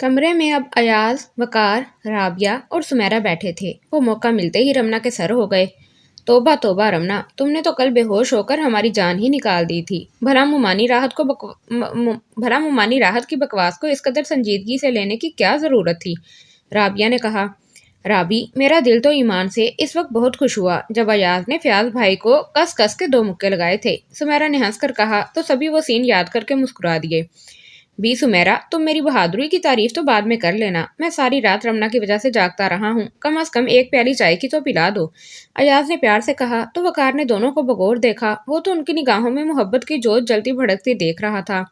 کمرے میں اب ایاز، وقار، رابعہ اور سمیرہ بیٹھے تھے۔ وہ موقع ملتے ہی رمنا کے سر ہو گئے۔ توبہ توبہ رمنا، تم نے تو کل بے ہوش ہو کر ہماری جان ہی نکال دی تھی۔ بھلا ممانی راحت کی بکواس کو اس قدر سنجیدگی سے لینے کی کیا ضرورت تھی؟ رابعہ نے کہا۔ رابی، میرا دل تو ایمان سے اس وقت بہت خوش ہوا جب ایاز نے فیاض بھائی کو کس کس کے 2 مکے لگائے تھے۔ سمیرہ نے ہنس کر کہا تو سبھی وہ سین یاد کر کے مسکرا دیے۔ بی سمیرہ، تم میری بہادری کی تعریف تو بعد میں کر لینا۔ میں ساری رات رمنا کی وجہ سے جاگتا رہا ہوں، کم از کم 1 پیالی چائے کی تو پلا دو۔ ایاز نے پیار سے کہا تو وقار نے دونوں کو بغور دیکھا۔ وہ تو ان کی نگاہوں میں محبت کی جوت جلتی بھڑکتی دیکھ رہا تھا،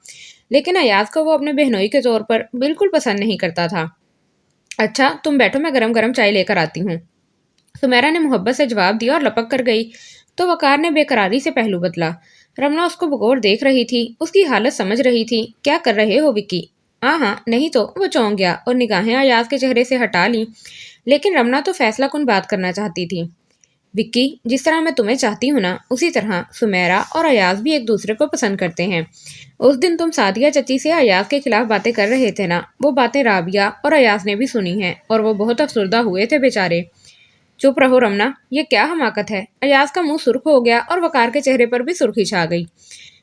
لیکن ایاز کو وہ اپنے بہنوئی کے طور پر بالکل پسند نہیں کرتا تھا۔ اچھا تم بیٹھو، میں گرم گرم چائے لے کر آتی ہوں۔ سمیرہ نے محبت سے جواب دیا اور لپک کر گئی تو وقار نے بے قراری سے پہلو بدلا۔ رمنا اس کو بغور دیکھ رہی تھی، اس کی حالت سمجھ رہی تھی۔ کیا کر رہے ہو وکی؟ ہاں نہیں تو، وہ چونک گیا اور نگاہیں ایاز کے چہرے سے ہٹا لیں، لیکن رمنا تو فیصلہ کن بات کرنا چاہتی تھی۔ وکی، جس طرح میں تمہیں چاہتی ہوں نا، اسی طرح سمیرہ اور ایاز بھی ایک دوسرے کو پسند کرتے ہیں۔ اس دن تم سعدیہ چچی سے ایاز کے خلاف باتیں کر رہے تھے نا، وہ باتیں رابعہ اور ایاز نے بھی سنی ہیں اور وہ بہت افسردہ ہوئے تھے بیچارے۔ چپ رہو رمنا، یہ کیا حماقت ہے؟ ایاز کا منہ سرخ ہو گیا اور وقار کے چہرے پر بھی سرخی چھا گئی۔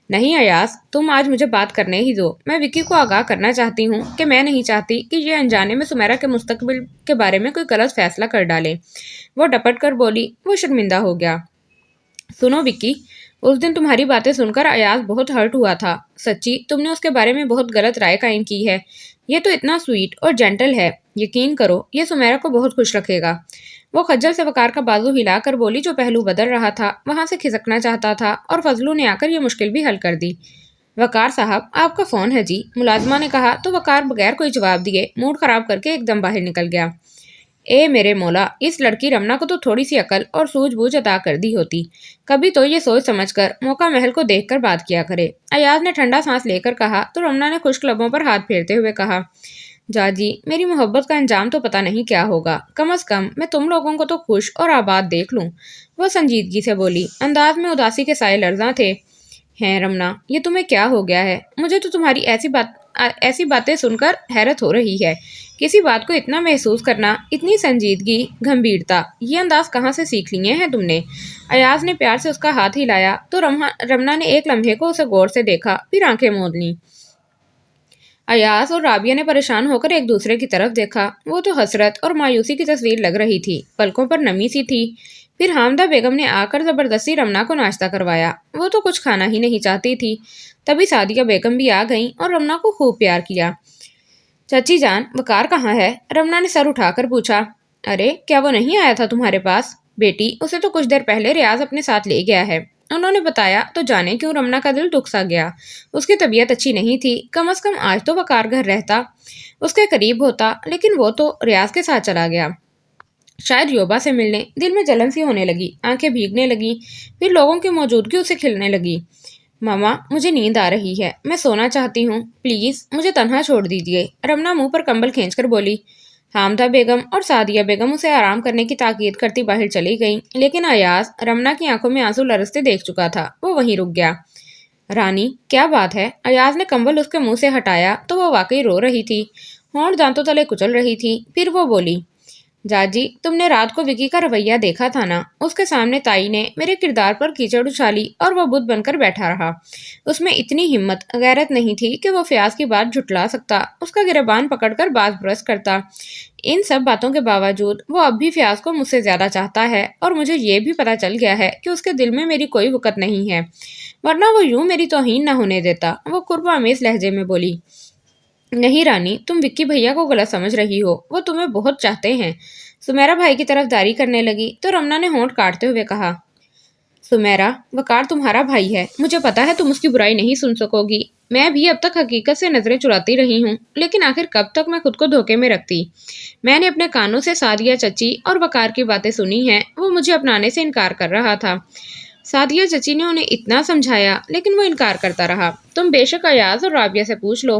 نہیں ایاز، تم آج مجھے بات کرنے ہی دو۔ میں وکی کو آگاہ کرنا چاہتی ہوں کہ میں نہیں چاہتی کہ یہ انجانے میں سمیرہ کے مستقبل کے بارے میں کوئی غلط فیصلہ کر ڈالے۔ وہ ڈپٹ کر بولی۔ وہ شرمندہ ہو گیا۔ سنو وکی، اس دن تمہاری باتیں سن کر ایاز بہت ہرٹ ہوا تھا۔ سچی تم نے اس کے بارے میں بہت غلط رائے قائم کی ہے۔ یہ تو اتنا سویٹ اور جینٹل ہے، یقین کرو یہ سمیرہ کو بہت خوش رکھے گا۔ وہ خجل سے وقار کا بازو ہلا کر بولی جو پہلو بدل رہا تھا وہاں سے کھسکنا چاہتا تھا، اور فضلو نے آ کر یہ مشکل بھی حل کر دی۔ وقار صاحب، آپ کا فون ہے جی، ملازمہ نے کہا تو وقار بغیر کوئی جواب دیے موڈ خراب کر کے ایک دم باہر نکل گیا۔ اے میرے مولا، اس لڑکی رمنا کو تو تھوڑی سی عقل اور سوجھ بوجھ عطا کر دی ہوتی، کبھی تو یہ سوچ سمجھ کر موقع محل کو دیکھ کر بات کیا کرے۔ ایاز نے ٹھنڈا سانس لے کر کہا تو رمنا نے خشک لبوں پر ہاتھ پھیرتے ہوئے کہا، جاجی میری محبت کا انجام تو پتہ نہیں کیا ہوگا، کم از کم میں تم لوگوں کو تو خوش اور آباد دیکھ لوں۔ وہ سنجیدگی سے بولی، انداز میں اداسی کے سائے لرزاں تھے۔ ہیں رمنا، یہ تمہیں کیا ہو گیا ہے؟ مجھے تو تمہاری ایسی باتیں سن کر حیرت ہو رہی ہے۔ کسی بات کو اتنا محسوس کرنا، اتنی سنجیدگی، گھمبیرتا، یہ انداز کہاں سے سیکھ لیے ہیں تم نے؟ ایاز نے پیار سے اس کا ہاتھ ہلایا تو رمنا نے ایک لمحے کو اسے غور سے دیکھا، پھر آنکھیں موند لیں۔ ایاز اور رابعہ نے پریشان ہو کر ایک دوسرے کی طرف دیکھا۔ وہ تو حسرت اور مایوسی کی تصویر لگ رہی تھی، پلکوں پر نمی سی تھی۔ پھر حامدہ بیگم نے آ کر زبردستی رمنا کو ناشتہ کروایا۔ وہ تو کچھ کھانا ہی نہیں چاہتی تھی۔ تبھی سعدیہ بیگم بھی آ گئیں اور رمنا کو خوب پیار کیا۔ چچی جان، وقار کہاں ہے؟ رمنا نے سر اٹھا کر پوچھا۔ ارے کیا وہ نہیں آیا تھا تمہارے پاس؟ بیٹی، اسے تو کچھ دیر پہلے ریاض اپنے ساتھ لے گیا ہے، انہوں نے بتایا تو جانے کیوں رمنا کا دل دکھ سا گیا۔ اس کی طبیعت اچھی نہیں تھی، کم از کم آج تو وقار گھر رہتا، اس کے قریب ہوتا، لیکن وہ تو ریاض کے ساتھ چلا گیا۔ شاید یوبا سے ملنے۔ دل میں جلن سی ہونے لگی، آنکھیں بھیگنے لگیں، پھر لوگوں کی موجودگی اسے کھلنے لگی۔ ماما، مجھے نیند آ رہی ہے، میں سونا چاہتی ہوں، پلیز مجھے تنہا چھوڑ دیجیے۔ رمنا منہ پر کمبل کھینچ کر بولی۔ حامدہ بیگم اور سعدیہ بیگم اسے آرام کرنے کی تاکید کرتی باہر چلی گئیں، لیکن ایاز رمنا کی آنکھوں میں آنسو لرزتے دیکھ چکا تھا، وہ وہیں رک گیا۔ رانی، کیا بات ہے؟ ایاز نے کمبل اس کے منہ سے ہٹایا تو وہ واقعی رو رہی تھی، ہونٹ دانتوں تلے کچل رہی تھی۔ پھر وہ بولی، جاجی تم نے رات کو وکی کا رویہ دیکھا تھا نا؟ اس کے سامنے تائی نے میرے کردار پر کیچڑ اچھالی اور وہ بت بن کر بیٹھا رہا۔ اس میں اتنی ہمت، غیرت نہیں تھی کہ وہ فیاض کی بات جھٹلا سکتا، اس کا گریبان پکڑ کر باز برس کرتا۔ ان سب باتوں کے باوجود وہ اب بھی فیاض کو مجھ سے زیادہ چاہتا ہے، اور مجھے یہ بھی پتہ چل گیا ہے کہ اس کے دل میں میری کوئی وقت نہیں ہے، ورنہ وہ یوں میری توہین نہ ہونے دیتا۔ وہ قرب آمیز لہجے میں بولی، نہیں رانی، تم وکی بھیا کو غلط سمجھ رہی ہو، وہ تمہیں بہت چاہتے ہیں۔ سمیرہ بھائی کی طرف داری کرنے لگی تو رمنا نے ہونٹ کاٹتے ہوئے کہا، سمیرہ، وقار تمہارا بھائی ہے، مجھے پتا ہے تم اس کی برائی نہیں سن سکو گی۔ میں بھی اب تک حقیقت سے نظریں چراتی رہی ہوں، لیکن آخر کب تک میں خود کو دھوکے میں رکھتی؟ میں نے اپنے کانوں سے سعدیہ چچی اور وقار کی باتیں سنی ہیں، وہ مجھے اپنانے سے انکار کر رہا تھا۔ سعدیہ چچی نے انہیں اتنا سمجھایا لیکن وہ انکار کرتا رہا۔ تم بے شک ایاز اور رابعہ سے پوچھ لو۔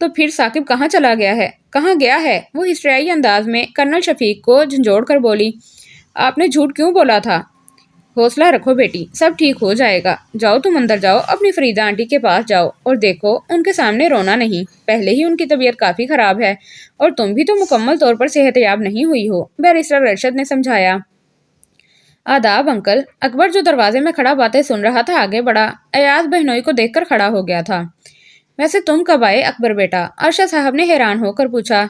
تو پھر ثاقب کہاں چلا گیا ہے؟ کہاں گیا ہے؟ وہ ہسٹریائی انداز میں کرنل شفیق کو جھنجھوڑ کر بولی۔ آپ نے جھوٹ کیوں بولا تھا؟ حوصلہ رکھو بیٹی، سب ٹھیک ہو جائے گا۔ جاؤ تم اندر جاؤ، اپنی فریدہ آنٹی کے پاس جاؤ اور دیکھو ان کے سامنے رونا نہیں، پہلے ہی ان کی طبیعت کافی خراب ہے اور تم بھی تو مکمل طور پر صحت یاب نہیں ہوئی ہو، بیرسٹر ارشد نے سمجھایا۔ آداب انکل۔ اکبر جو دروازے میں کھڑا باتیں سن رہا تھا آگے بڑھا۔ ایاز بہنوئی کو دیکھ کر کھڑا ہو گیا تھا۔ ویسے تم کب آئے اکبر بیٹا؟ ارشد صاحب نے حیران ہو کر پوچھا۔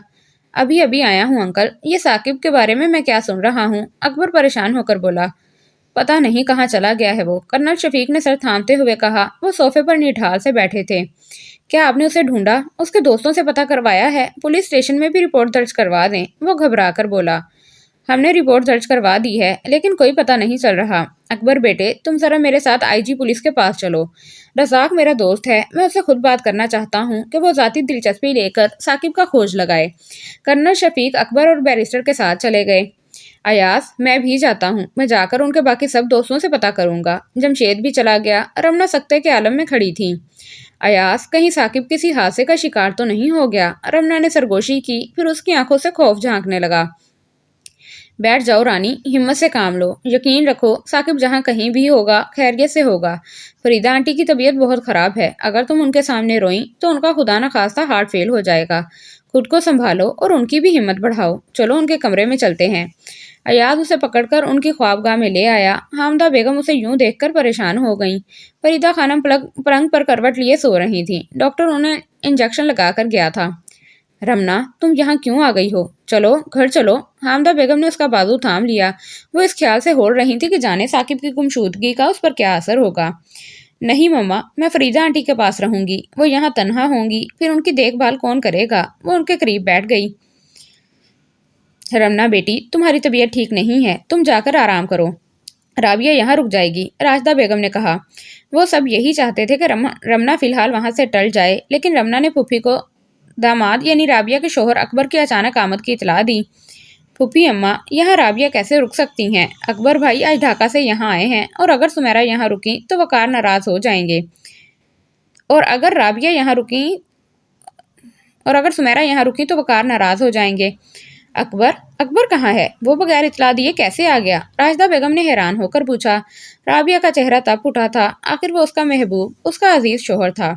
ابھی آیا ہوں انکل، یہ ثاقب کے بارے میں کیا سن رہا ہوں؟ اکبر پریشان ہو کر بولا۔ پتہ نہیں کہاں چلا گیا ہے وہ، کرنل شفیق نے سر تھامتے ہوئے کہا۔ وہ صوفے پر نڈھال سے بیٹھے تھے۔ کیا آپ نے اسے ڈھونڈا؟ اس کے دوستوں سے پتہ کروایا ہے؟ پولیس اسٹیشن میں بھی رپورٹ درج کروا دیں، وہ گھبرا کر بولا۔ ہم نے رپورٹ درج کروا دی ہے لیکن کوئی پتہ نہیں چل رہا۔ اکبر بیٹے تم ذرا میرے ساتھ آئی جی پولیس کے پاس چلو۔ رزاق میرا دوست ہے، میں اسے خود بات کرنا چاہتا ہوں کہ وہ ذاتی دلچسپی لے کر ثاقب کا کھوج لگائے۔ کرنل شفیق اکبر اور بیرسٹر کے ساتھ چلے گئے۔ ایاز میں بھی جاتا ہوں، میں جا کر ان کے باقی سب دوستوں سے پتہ کروں گا۔ جمشید بھی چلا گیا۔ رمنا سکتے کے عالم میں کھڑی تھی۔ ایاز کہیں ثاقب کسی حادثے کا شکار تو نہیں ہو گیا؟ رمنا نے سرگوشی کی، پھر اس کی آنکھوں سے خوف جھانکنے لگا۔ بیٹھ جاؤ رانی، ہمت سے کام لو، یقین رکھو ثاقب جہاں کہیں بھی ہوگا خیریت سے ہوگا۔ فریدہ آنٹی کی طبیعت بہت خراب ہے، اگر تم ان کے سامنے روئیں تو ان کا خدا نخواستہ ہارٹ فیل ہو جائے گا۔ خود کو سنبھالو اور ان کی بھی ہمت بڑھاؤ، چلو ان کے کمرے میں چلتے ہیں۔ ایاز اسے پکڑ کر ان کی خوابگاہ میں لے آیا۔ حامدہ بیگم اسے یوں دیکھ کر پریشان ہو گئیں۔ فریدہ خانم پلنگ پر کروٹ لیے سو رہی تھیں۔ ڈاکٹر انہیں انجیکشن لگا کر گیا تھا۔ رمنا تم یہاں کیوں آ گئی ہو؟ چلو گھر چلو۔ حامدہ بیگم نے اس کا بازو تھام لیا۔ وہ اس خیال سے ہول رہی تھی کہ جانے ثاقب کی گمشدگی کا اس پر کیا اثر ہوگا۔ نہیں مما، میں فریدہ آنٹی کے پاس رہوں گی، وہ یہاں تنہا ہوں گی، پھر ان کی دیکھ بھال کون کرے گا؟ وہ ان کے قریب بیٹھ گئی۔ رمنا بیٹی تمہاری طبیعت ٹھیک نہیں ہے، تم جا کر آرام کرو، رابعہ یہاں رک جائے گی، راشدہ بیگم نے کہا۔ وہ سب یہی چاہتے تھے کہ رمنا فی الحال وہاں سے ٹل جائے، لیکن رمنا نے پھوپھی کو داماد یعنی رابعہ کے شوہر اکبر کی اچانک آمد کی اطلاع دی۔ پھوپھی اماں، یہاں رابعہ کیسے رک سکتی ہیں؟ اکبر بھائی آج ڈھاکہ سے یہاں آئے ہیں اور اگر سمیرہ یہاں رکیں تو وقار ناراض ہو جائیں گے، اور اگر سمیرہ یہاں رکیں تو وقار ناراض ہو جائیں گے۔ اکبر کہاں ہے؟ وہ بغیر اطلاع دیے کیسے آ گیا؟ راشدہ بیگم نے حیران ہو کر پوچھا۔ رابعہ کا چہرہ تپ اٹھا تھا، آخر وہ اس کا محبوب، اس کا عزیز شوہر تھا۔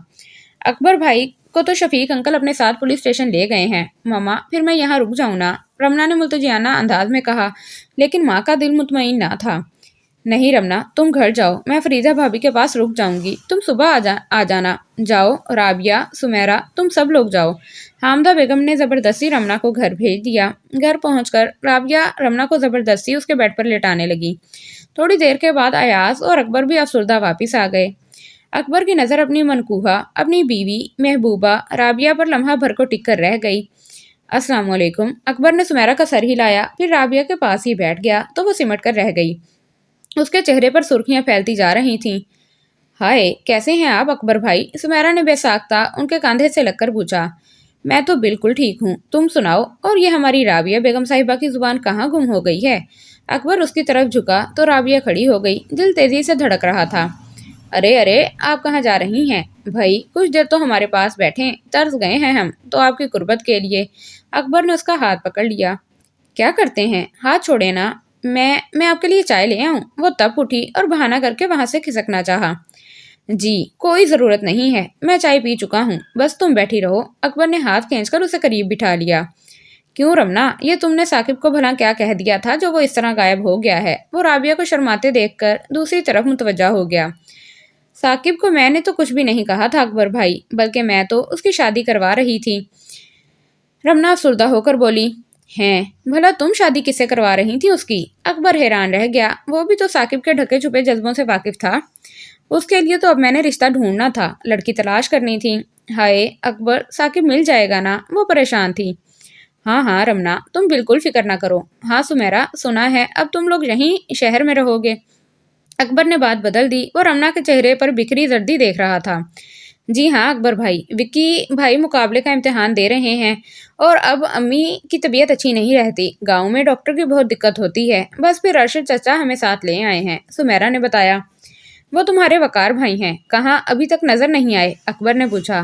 اکبر بھائی کو تو شفیق انکل اپنے ساتھ پولیس اسٹیشن لے گئے ہیں۔ ماما پھر میں یہاں رک جاؤں نا؟ رمنا نے ملتجیانہ انداز میں کہا، لیکن ماں کا دل مطمئن نہ تھا۔ نہیں رمنا تم گھر جاؤ، میں فریدہ بھابھی کے پاس رک جاؤں گی، تم صبح آ جانا۔ جاؤ رابعہ، سمیرہ، تم سب لوگ جاؤ۔ حامدہ بیگم نے زبردستی رمنا کو گھر بھیج دیا۔ گھر پہنچ کر رابعہ رمنا کو زبردستی اس کے بیڈ پر لٹانے لگی۔ تھوڑی دیر کے بعد ایاز اور اکبر بھی افسردہ واپس آ گئے۔ اکبر کی نظر اپنی منکوہہ، اپنی بیوی محبوبہ رابعہ پر لمحہ بھر کو ٹک کر رہ گئی۔ السلام علیکم۔ اکبر نے سمیرہ کا سر ہلایا، پھر رابعہ کے پاس ہی بیٹھ گیا تو وہ سمٹ کر رہ گئی۔ اس کے چہرے پر سرخیاں پھیلتی جا رہی تھیں۔ ہائے کیسے ہیں آپ اکبر بھائی؟ سمیرہ نے بے ساختہ ان کے کاندھے سے لگ کر پوچھا۔ میں تو بالکل ٹھیک ہوں، تم سناؤ، اور یہ ہماری رابعہ بیگم صاحبہ کی زبان کہاں گم ہو گئی ہے؟ اکبر اس کی طرف جھکا تو رابعہ کھڑی ہو گئی، دل تیزی سے دھڑک رہا تھا۔ ارے آپ کہاں جا رہی ہیں؟ بھائی کچھ دیر تو ہمارے پاس بیٹھیں، ترس گئے ہیں ہم تو آپ کی قربت کے لیے۔ اکبر نے اس کا ہاتھ پکڑ لیا۔ کیا کرتے ہیں؟ ہاتھ چھوڑے نا، میں آپ کے لیے چائے لے آؤں؟ وہ تب اٹھی اور بہانہ کر کے وہاں سے کھسکنا چاہا۔ جی کوئی ضرورت نہیں ہے، میں چائے پی چکا ہوں، بس تم بیٹھی رہو۔ اکبر نے ہاتھ کھینچ کر اسے قریب بٹھا لیا۔ کیوں رمنا، یہ تم نے ثاقب کو بھلا کیا کہہ دیا تھا جو وہ اس طرح غائب ہو گیا ہے؟ وہ رابعہ کو شرماتے دیکھ کر دوسری طرف متوجہ ہو گیا۔ ثاقب کو میں نے تو کچھ بھی نہیں کہا تھا اکبر بھائی، بلکہ میں تو اس کی شادی کروا رہی تھی۔ رمنا افسردہ ہو کر بولی۔ ہیں بھلا تم شادی کس سے کروا رہی تھی اس کی؟ اکبر حیران رہ گیا، وہ بھی تو ثاقب کے ڈھکے چھپے جذبوں سے واقف تھا۔ اس کے لیے تو اب میں نے رشتہ ڈھونڈنا تھا، لڑکی تلاش کرنی تھی۔ ہائے اکبر، ثاقب مل جائے گا نا؟ وہ پریشان تھی۔ ہاں رمنا تم بالکل فکر نہ کرو۔ ہاں سمیرہ، سنا ہے اب تم لوگ یہیں شہر میں رہو گے؟ اکبر نے بات بدل دی، وہ رمنا کے چہرے پر بکھری زردی دیکھ رہا تھا۔ جی ہاں اکبر بھائی، وکی بھائی مقابلے کا امتحان دے رہے ہیں اور اب امی کی طبیعت اچھی نہیں رہتی، گاؤں میں ڈاکٹر کی بہت دقت ہوتی ہے، بس پھر ارشد چچا ہمیں ساتھ لے آئے ہیں، سمیرہ نے بتایا۔ وہ تمہارے وقار بھائی ہیں، کہاں ابھی تک نظر نہیں آئے؟ اکبر نے پوچھا۔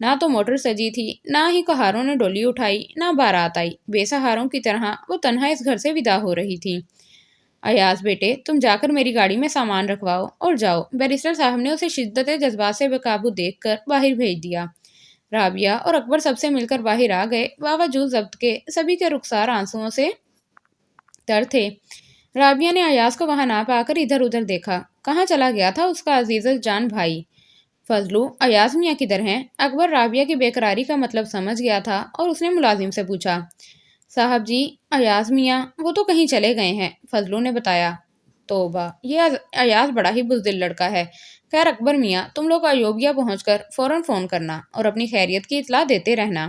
نہ تو موٹر سجی تھی، نہ ہی کہاروں نے ڈولی اٹھائی، نہ بارات آئی۔ بے سہاروں کی طرح وہ تنہا اس گھر سے ودا ہو رہی تھی۔ ایاز بیٹے، تم جا کر میری گاڑی میں سامان رکھواؤ اور جاؤ۔ بیرسٹر صاحب نے اسے شدت جذبات سے بے قابو دیکھ کر باہر بھیج دیا۔ رابعہ اور اکبر سب سے مل کر باہر آ گئے۔ باوجود ضبط کے سبھی کے رخسار آنسوؤں سے تر تھے۔ رابعہ نے ایاز کو وہاں نہ پا کر ادھر ادھر دیکھا۔ کہاں چلا گیا تھا اس کا عزیز الجان بھائی؟ فضلو، ایاز میاں کدھر ہیں؟ اکبر رابعہ کی بے قراری کا مطلب سمجھ گیا تھا اور اس نے ملازم سے پوچھا۔ صاحب جی، ایاز میاں وہ تو کہیں چلے گئے ہیں، فضلو نے بتایا۔ توبہ، یہ ایاز بڑا ہی بزدل لڑکا ہے۔ خیر اکبر میاں، تم لوگ ایوبیہ پہنچ کر فوراً فون کرنا اور اپنی خیریت کی اطلاع دیتے رہنا۔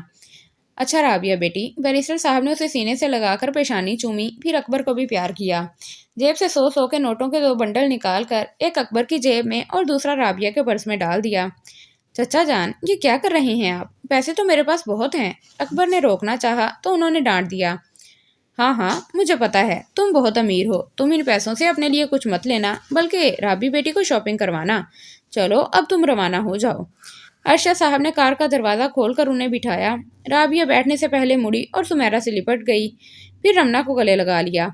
اچھا رابعہ بیٹی۔ بیرسٹر صاحب نے اسے سینے سے لگا کر پیشانی چومی، پھر اکبر کو بھی پیار کیا۔ جیب سے 100 کے نوٹوں کے 2 بنڈل نکال کر ایک اکبر کی جیب میں اور دوسرا رابعہ کے پرس میں ڈال دیا۔ چچا جان، یہ کیا کر رہے ہیں آپ؟ پیسے تو میرے پاس بہت ہیں۔ اکبر نے روکنا چاہا تو انہوں نے ڈانٹ دیا۔ ہاں ہاں، مجھے پتا ہے تم بہت امیر ہو، تم ان پیسوں سے اپنے لیے کچھ مت لینا بلکہ رابی بیٹی کو شاپنگ کروانا۔ چلو اب تم روانہ ہو جاؤ۔ ارشد صاحب نے کار کا دروازہ کھول کر انہیں بٹھایا۔ رابعہ بیٹھنے سے پہلے مڑی اور سمیرہ سے لپٹ گئی، پھر رمنا کو گلے لگا لیا۔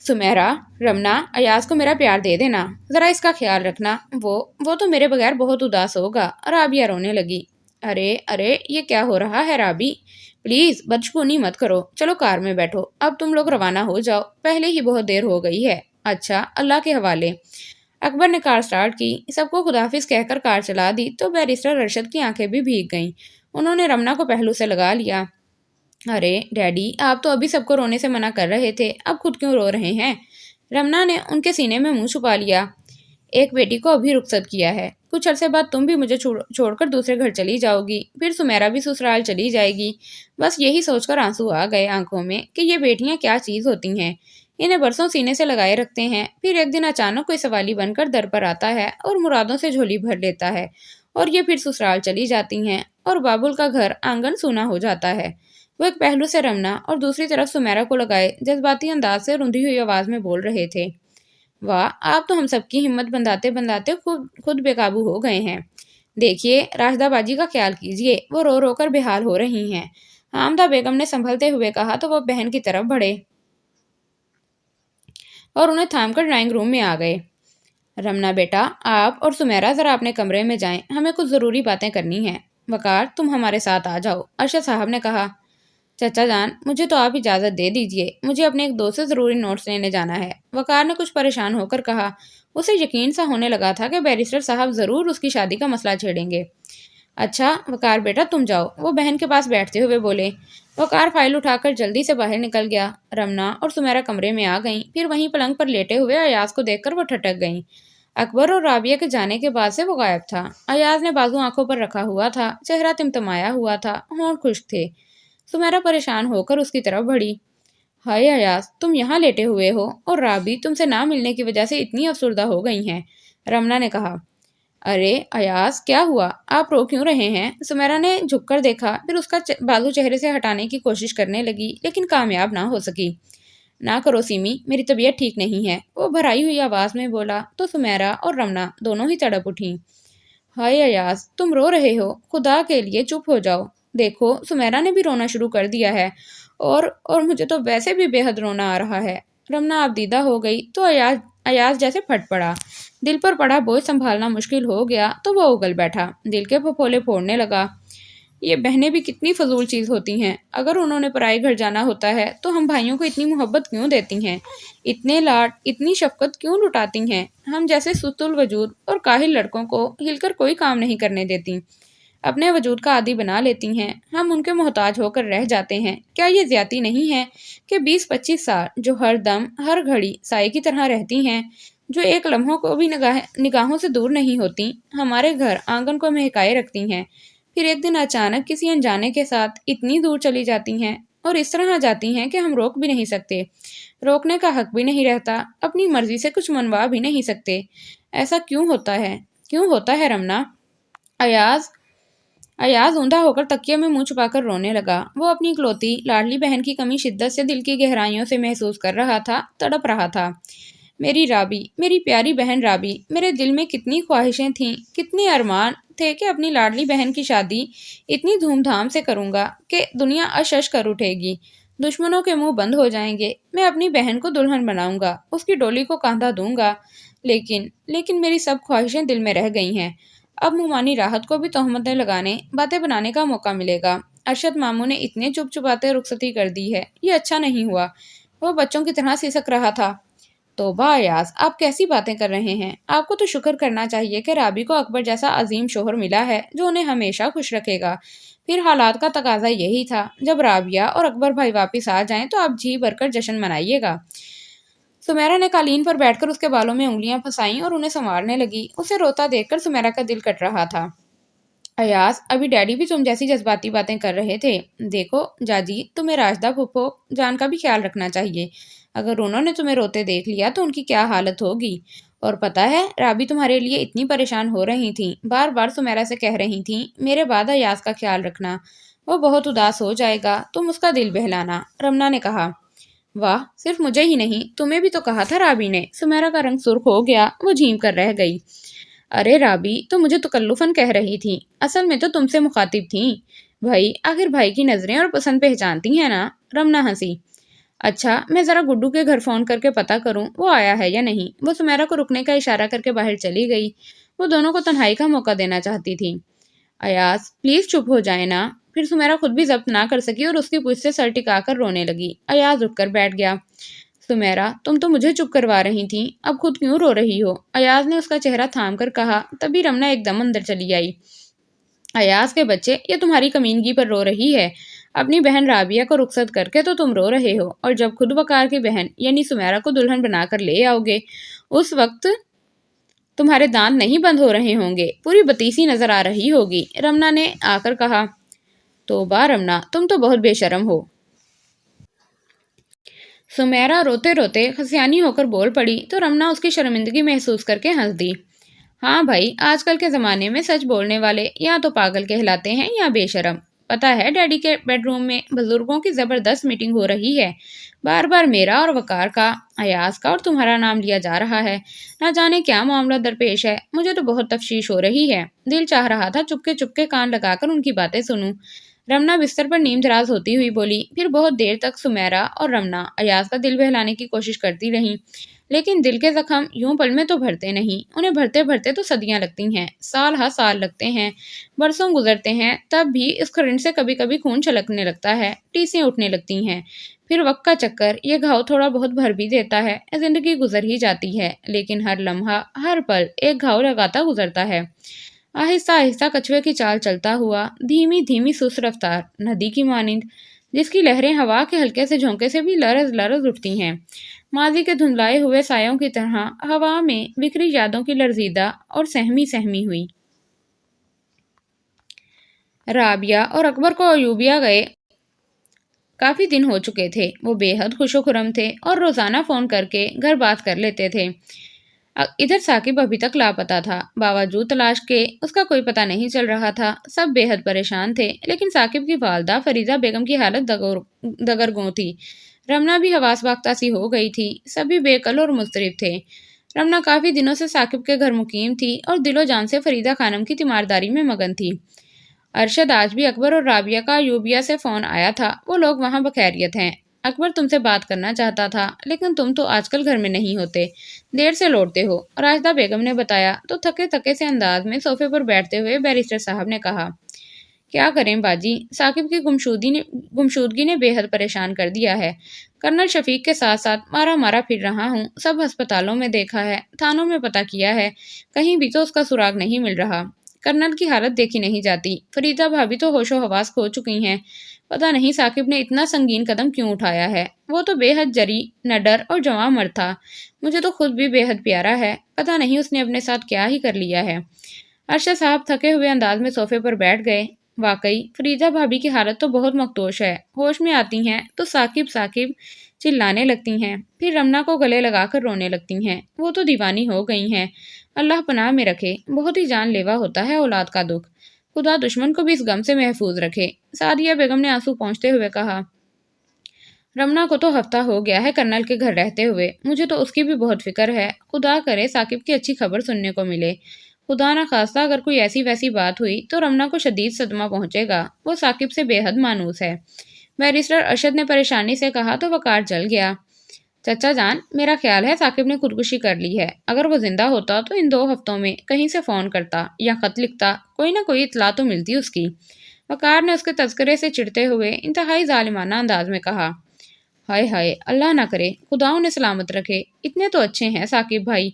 سمیرہ، رمنا، ایاز کو میرا پیار دے دینا، ذرا اس کا خیال رکھنا، وہ تو میرے بغیر بہت اداس ہوگا۔ رابعہ رونے لگی۔ ارے ارے، یہ کیا ہو رہا ہے رابی؟ پلیز بدشگونی مت کرو، چلو کار میں بیٹھو، اب تم لوگ روانہ ہو جاؤ، پہلے ہی بہت دیر ہو گئی ہے۔ اچھا، اللہ کے حوالے۔ اکبر نے کار سٹارٹ کی، سب کو خداحافظ کہہ کر کار چلا دی تو بیرسٹر ارشد کی آنکھیں بھی بھیگ گئیں۔ انہوں نے رمنا کو پہلو سے لگا لیا۔ ارے ڈیڈی، آپ تو ابھی سب کو رونے سے منع کر رہے تھے، اب خود کیوں رو رہے ہیں؟ رمنا نے ان کے سینے میں منہ چھپا لیا۔ ایک بیٹی کو ابھی رخصت کیا ہے، کچھ عرصے بعد تم بھی مجھے چھوڑ کر دوسرے گھر چلی جاؤ گی، پھر سمیرہ بھی سسرال چلی جائے گی۔ بس یہی سوچ کر آنسو آ گئے آنکھوں میں کہ یہ بیٹیاں کیا چیز ہوتی ہیں، انہیں برسوں سینے سے لگائے رکھتے ہیں، پھر ایک دن اچانک کوئی سوالی بن کر در پر آتا ہے اور مرادوں سے جھولی بھر لیتا ہے، اور یہ پھر سسرال چلی جاتی ہیں اور بابل کا گھر آنگن سونا ہو جاتا ہے۔ وہ ایک پہلو سے رمنا اور دوسری طرف سمیرہ کو لگائے جذباتی انداز سے رندھی ہوئی آواز میں بول رہے تھے۔ واہ، آپ تو ہم سب کی ہمت بندھاتے بندھاتے خود بے قابو ہو گئے ہیں۔ دیکھیے، راشدہ باجی کا خیال کیجیے، وہ رو رو کر بے حال ہو رہی ہیں۔ حامدہ بیگم نے سنبھلتے ہوئے کہا تو وہ بہن کی طرف بڑھے اور انہیں تھام کر ڈرائنگ روم میں آ گئے۔ رمنا بیٹا، آپ اور سمیرہ ذرا اپنے کمرے میں جائیں، ہمیں کچھ ضروری باتیں کرنی ہیں۔ وقار، تم ہمارے ساتھ آ جاؤ، ارشد صاحب نے کہا۔ چچا جان، مجھے تو آپ اجازت دے دیجیے، مجھے اپنے ایک دوست سے ضروری نوٹس لینے جانا ہے، وقار نے کچھ پریشان ہو کر کہا۔ اسے یقین سا ہونے لگا تھا کہ بیرسٹر صاحب ضرور اس کی شادی کا مسئلہ چھیڑیں گے۔ اچھا وقار بیٹا، تم جاؤ، وہ بہن کے پاس بیٹھتے ہوئے بولے۔ وقار فائل اٹھا کر جلدی سے باہر نکل گیا۔ رمنا اور سمیرہ کمرے میں آ گئیں، پھر وہیں پلنگ پر لیٹے ہوئے ایاز کو دیکھ کر وہ ٹھٹک گئیں۔ اکبر اور رابعہ کے جانے کے بعد سے وہ غائب تھا۔ ایاز نے بازو آنکھوں پر رکھا ہوا تھا، چہرہ تمتمایا ہوا تھا، ہونٹ خشک تھے۔ سمیرہ پریشان ہو کر اس کی طرف بڑھی۔ ہائے ایاز، تم یہاں لیٹے ہوئے ہو اور رابی تم سے نہ ملنے کی وجہ سے اتنی افسردہ ہو گئی ہیں، رمنا نے کہا۔ ارے ایاز، کیا ہوا؟ آپ رو کیوں رہے ہیں؟ سمیرہ نے جھک کر دیکھا، پھر اس کا بازو چہرے سے ہٹانے کی کوشش کرنے لگی لیکن کامیاب نہ ہو سکی۔ نہ کرو سیمی، میری طبیعت ٹھیک نہیں ہے، وہ بھرائی ہوئی آواز میں بولا تو سمیرہ اور رمنا دونوں ہی تڑپ اٹھیں۔ ہائے ایاز، تم رو رہے ہو، خدا کے لیے چپ ہو جاؤ۔ دیکھو، سمیرہ نے بھی رونا شروع کر دیا ہے اور مجھے تو ویسے بھی بے حد رونا آ رہا ہے۔ رمنا اب دیدہ ہو گئی تو ایاز جیسے پھٹ پڑا۔ دل پر پڑا بوجھ سنبھالنا مشکل ہو گیا تو وہ اگل بیٹھا، دل کے پھپھولے پھوڑنے لگا۔ یہ بہنیں بھی کتنی فضول چیز ہوتی ہیں، اگر انہوں نے پرائے گھر جانا ہوتا ہے تو ہم بھائیوں کو اتنی محبت کیوں دیتی ہیں، اتنے لاڈ، اتنی شفقت کیوں لٹاتی ہیں، ہم جیسے سست الوجود اور کاہل لڑکوں کو ہل کر کوئی کام نہیں کرنے دیتی، اپنے وجود کا عادی بنا لیتی ہیں، ہم ان کے محتاج ہو کر رہ جاتے ہیں۔ کیا یہ زیادتی نہیں ہے کہ 20-25 سال جو ہر دم ہر گھڑی سائے کی طرح رہتی ہیں، جو ایک لمحوں کو بھی نگاہوں سے دور نہیں ہوتی، ہمارے گھر آنگن کو مہکائے رکھتی ہیں، پھر ایک دن اچانک کسی انجانے کے ساتھ اتنی دور چلی جاتی ہیں اور اس طرح جاتی ہیں کہ ہم روک بھی نہیں سکتے، روکنے کا حق بھی نہیں رہتا، اپنی مرضی سے کچھ منوا بھی نہیں سکتے۔ ایسا کیوں ہوتا ہے رمنا؟ ایاز اوندا ہو کر تکیے میں منہ چھپا کر رونے لگا۔ وہ اپنی اکلوتی لاڈلی بہن کی کمی شدت سے دل کی گہرائیوں سے محسوس کر رہا تھا، تڑپ رہا تھا۔ میری رابی، میری پیاری بہن رابی، میرے دل میں کتنی خواہشیں تھیں، کتنے ارمان تھے کہ اپنی لاڈلی بہن کی شادی اتنی دھوم دھام سے کروں گا کہ دنیا اش اش کر اٹھے گی، دشمنوں کے منہ بند ہو جائیں گے، میں اپنی بہن کو دلہن بناؤں گا، اس کی ڈولی کو کاندھا دوں گا۔ لیکن میری سب خواہشیں دل میں رہ گئی ہیں۔ اب مومانی راحت کو بھی تہمتیں لگانے، باتیں بنانے کا موقع ملے گا۔ ارشد ماموں نے اتنے چپ چپاتے رخصتی کر دی ہے، یہ اچھا نہیں ہوا۔ وہ بچوں کی طرح سسک رہا تھا۔ توبہ ایاز، آپ کیسی باتیں کر رہے ہیں؟ آپ کو تو شکر کرنا چاہیے کہ رابی کو اکبر جیسا عظیم شوہر ملا ہے جو انہیں ہمیشہ خوش رکھے گا۔ پھر حالات کا تقاضا یہی تھا، جب رابیہ اور اکبر بھائی واپس آ جائیں تو آپ جی بھر کر جشن منائیے گا۔ سمیرہ نے قالین پر بیٹھ کر اس کے بالوں میں انگلیاں پھنسائیں اور انہیں سنوارنے لگی۔ اسے روتا دیکھ کر سمیرہ کا دل کٹ رہا تھا۔ ایاز، ابھی ڈیڈی بھی تم جیسی جذباتی باتیں کر رہے تھے۔ دیکھو جاجی، تمہیں راشدہ پھپھو جان کا بھی خیال رکھنا چاہیے۔ اگر انہوں نے تمہیں روتے دیکھ لیا تو ان کی کیا حالت ہوگی؟ اور پتہ ہے، رابی تمہارے لیے اتنی پریشان ہو رہی تھیں، بار بار سمیرہ سے کہہ رہی تھیں میرے بعد ایاز کا خیال رکھنا، وہ بہت اداس ہو جائے گا، تم اس کا دل بہلانا۔ رمنا نے کہا۔ واہ، صرف مجھے ہی نہیں، تمہیں بھی تو کہا تھا رابی نے۔ سمیرہ کا رنگ سرخ ہو گیا، وہ جھیم کر رہ گئی۔ ارے رابی، تو مجھے تکلفاً کہہ رہی تھی، اصل میں تو تم سے مخاطب تھیں۔ بھائی، آخر بھائی کی نظریں اور پسند پہچانتی ہیں نا؟ رمنا ہنسی۔ اچھا، میں ذرا گڈو کے گھر فون کر کے پتہ کروں وہ آیا ہے یا نہیں۔ وہ سمیرہ کو رکنے کا اشارہ کر کے باہر چلی گئی۔ وہ دونوں کو تنہائی کا موقع دینا چاہتی تھی۔ ایاز، پلیز چپ ہو جائے نا۔ پھر سمیرہ خود بھی ضبط نہ کر سکی اور اس کی پوچھ سے سر ٹکا کر رونے لگی۔ ایاز اٹھ کر بیٹھ گیا۔ سمیرہ، تم تو مجھے چپ کروا رہی تھیں، اب خود کیوں رو رہی ہو؟ ایاز نے اس کا چہرہ تھام کر کہا۔ تبھی رمنا ایک دم اندر چلی آئی۔ ایاز کے بچے، یہ تمہاری کمینگی پر رو رہی ہے۔ اپنی بہن رابیہ کو رخصت کر کے تو تم رو رہے ہو، اور جب خود وقار کی بہن یعنی سمیرہ کو دلہن بنا کر لے آؤ گے، اس وقت تمہارے دانت نہیں بند ہو رہے ہوں گے، پوری بتیسی نظر آ رہی ہوگی۔ رمنا نے آ کر کہا۔ توبہ رمنا، تم تو بہت بے شرم ہو۔ سمیرہ روتے روتے خسیانی ہو کر بول پڑی تو رمنا اس کی شرمندگی محسوس کر کے ہنس دی۔ ہاں بھائی، آج کل کے زمانے میں سچ بولنے والے یا تو پاگل کہلاتے ہیں یا بے شرم۔ پتہ ہے، ڈیڈی کے بیڈ روم میں بزرگوں کی زبردست میٹنگ ہو رہی ہے، بار بار میرا اور وقار کا، ایاز کا اور تمہارا نام لیا جا رہا ہے۔ نہ جانے کیا معاملہ درپیش ہے، مجھے تو بہت تفشیش ہو رہی ہے۔ دل چاہ رہا تھا چپکے کان لگا کر ان کی باتیں سنوں۔ رمنا بستر پر نیم دراز ہوتی ہوئی بولی۔ پھر بہت دیر تک سمیرہ اور رمنا ایاز کا دل بہلانے کی کوشش کرتی رہیں، لیکن دل کے زخم یوں پل میں تو بھرتے نہیں، انہیں بھرتے بھرتے تو صدیاں لگتی ہیں، سال ہا سال لگتے ہیں، برسوں گزرتے ہیں، تب بھی اس کرنٹ سے کبھی کبھی خون چھلکنے لگتا ہے، ٹیسیں اٹھنے لگتی ہیں۔ پھر وقت کا چکر، یہ گھاؤ تھوڑا بہت بھر بھی دیتا ہے، زندگی گزر ہی جاتی ہے، لیکن ہر لمحہ، ہر پل ایک گھاؤ لگاتا گزرتا ہے۔ آہستہ آہستہ کچھوے کی چال چلتا ہوا، دھیمی دھیمی سست رفتار، ندی کی مانند، جس کی لہریں ہوا کے ہلکے سے جھونکے سے بھی لرز لرز اٹھتی ہیں، ماضی کے دھندلائے ہوئے سایوں کی طرح ہوا میں بکھری یادوں کی لرزیدہ اور سہمی سہمی ہوئی۔ رابیہ اور اکبر کو ایوبیہ گئے کافی دن ہو چکے تھے۔ وہ بے حد خوش و خرم تھے اور روزانہ فون کر کے گھر بات کر لیتے تھے۔ ادھر ثاقب ابھی تک لاپتہ تھا، باوجود تلاش کے اس کا کوئی پتہ نہیں چل رہا تھا۔ سب بے حد پریشان تھے، لیکن ثاقب کی والدہ فریدہ بیگم کی حالت دگرگوں تھی۔ رمنا بھی حواس باختہ سی ہو گئی تھی، سبھی بے قل اور مضطرب تھے۔ رمنا کافی دنوں سے ثاقب کے گھر مقیم تھی اور دل و جان سے فریدہ خانم کی تیمارداری میں مگن تھی۔ ارشد، آج بھی اکبر اور رابیہ کا ایوبیہ سے فون آیا تھا، وہ لوگ وہاں بخیریت ہیں۔ اکبر تم سے بات کرنا چاہتا تھا، لیکن تم تو آج کل گھر میں نہیں ہوتے، دیر سے لوٹتے ہو، راشدہ بیگم نے بتایا تو تھکے تھکے سے انداز میں صوفے پر بیٹھتے ہوئے بیرسٹر صاحب نے کہا۔ کیا کریں باجی، ثاقب کی گمشودگی نے بے حد پریشان کر دیا ہے۔ کرنل شفیق کے ساتھ ساتھ مارا مارا پھر رہا ہوں، سب ہسپتالوں میں دیکھا ہے، تھانوں میں پتہ کیا ہے، کہیں بھی تو اس کا سراغ نہیں مل رہا۔ کرنل کی حالت دیکھی نہیں جاتی، فریدہ بھابھی تو ہوش و حواس کھو چکی ہیں، پتہ نہیں ثاقب نے اتنا سنگین قدم کیوں اٹھایا ہے۔ وہ تو بے حد جری، نڈر اور جواں مرد تھا، مجھے تو خود بھی بے حد پیارا ہے، پتہ نہیں اس نے اپنے ساتھ کیا ہی کر لیا ہے۔ ارشد صاحب تھکے ہوئے انداز میں صوفے پر بیٹھ گئے۔ واقعی فریدہ بھابھی کی حالت تو بہت مخدوش ہے، ہوش میں آتی ہیں تو ثاقب ثاقب چلانے لگتی ہیں، پھر رمنا کو گلے لگا کر رونے لگتی ہیں، وہ تو دیوانی ہو گئی ہیں۔ اللہ پناہ میں رکھے، بہت ہی جان لیوا ہوتا ہے اولاد کا دکھ، خدا دشمن کو بھی اس غم سے محفوظ رکھے۔ سعدیہ بیگم نے آنسو پونچھتے ہوئے کہا۔ رمنا کو تو ہفتہ ہو گیا ہے کرنل کے گھر رہتے ہوئے، مجھے تو اس کی بھی بہت فکر ہے۔ خدا کرے ثاقب کی اچھی خبر سننے کو ملے۔ خدا نہ خواستہ اگر کوئی ایسی ویسی بات ہوئی تو رمنا کو شدید صدمہ پہنچے گا۔ وہ ثاقب سے بے حد مانوس ہے۔ بیرسٹر ارشد نے پریشانی سے کہا تو وقار جل گیا۔ چچا جان، میرا خیال ہے ثاقب نے خودکشی کر لی ہے۔ اگر وہ زندہ ہوتا تو ان 2 ہفتوں میں کہیں سے فون کرتا یا خط لکھتا، کوئی نہ کوئی اطلاع تو ملتی اس کی۔ وقار نے اس کے تذکرے سے چڑھتے ہوئے انتہائی ظالمانہ انداز میں کہا، ہائے ہائے، اللہ نہ کرے، خدا انہیں سلامت رکھے۔ اتنے تو اچھے ہیں ثاقب بھائی۔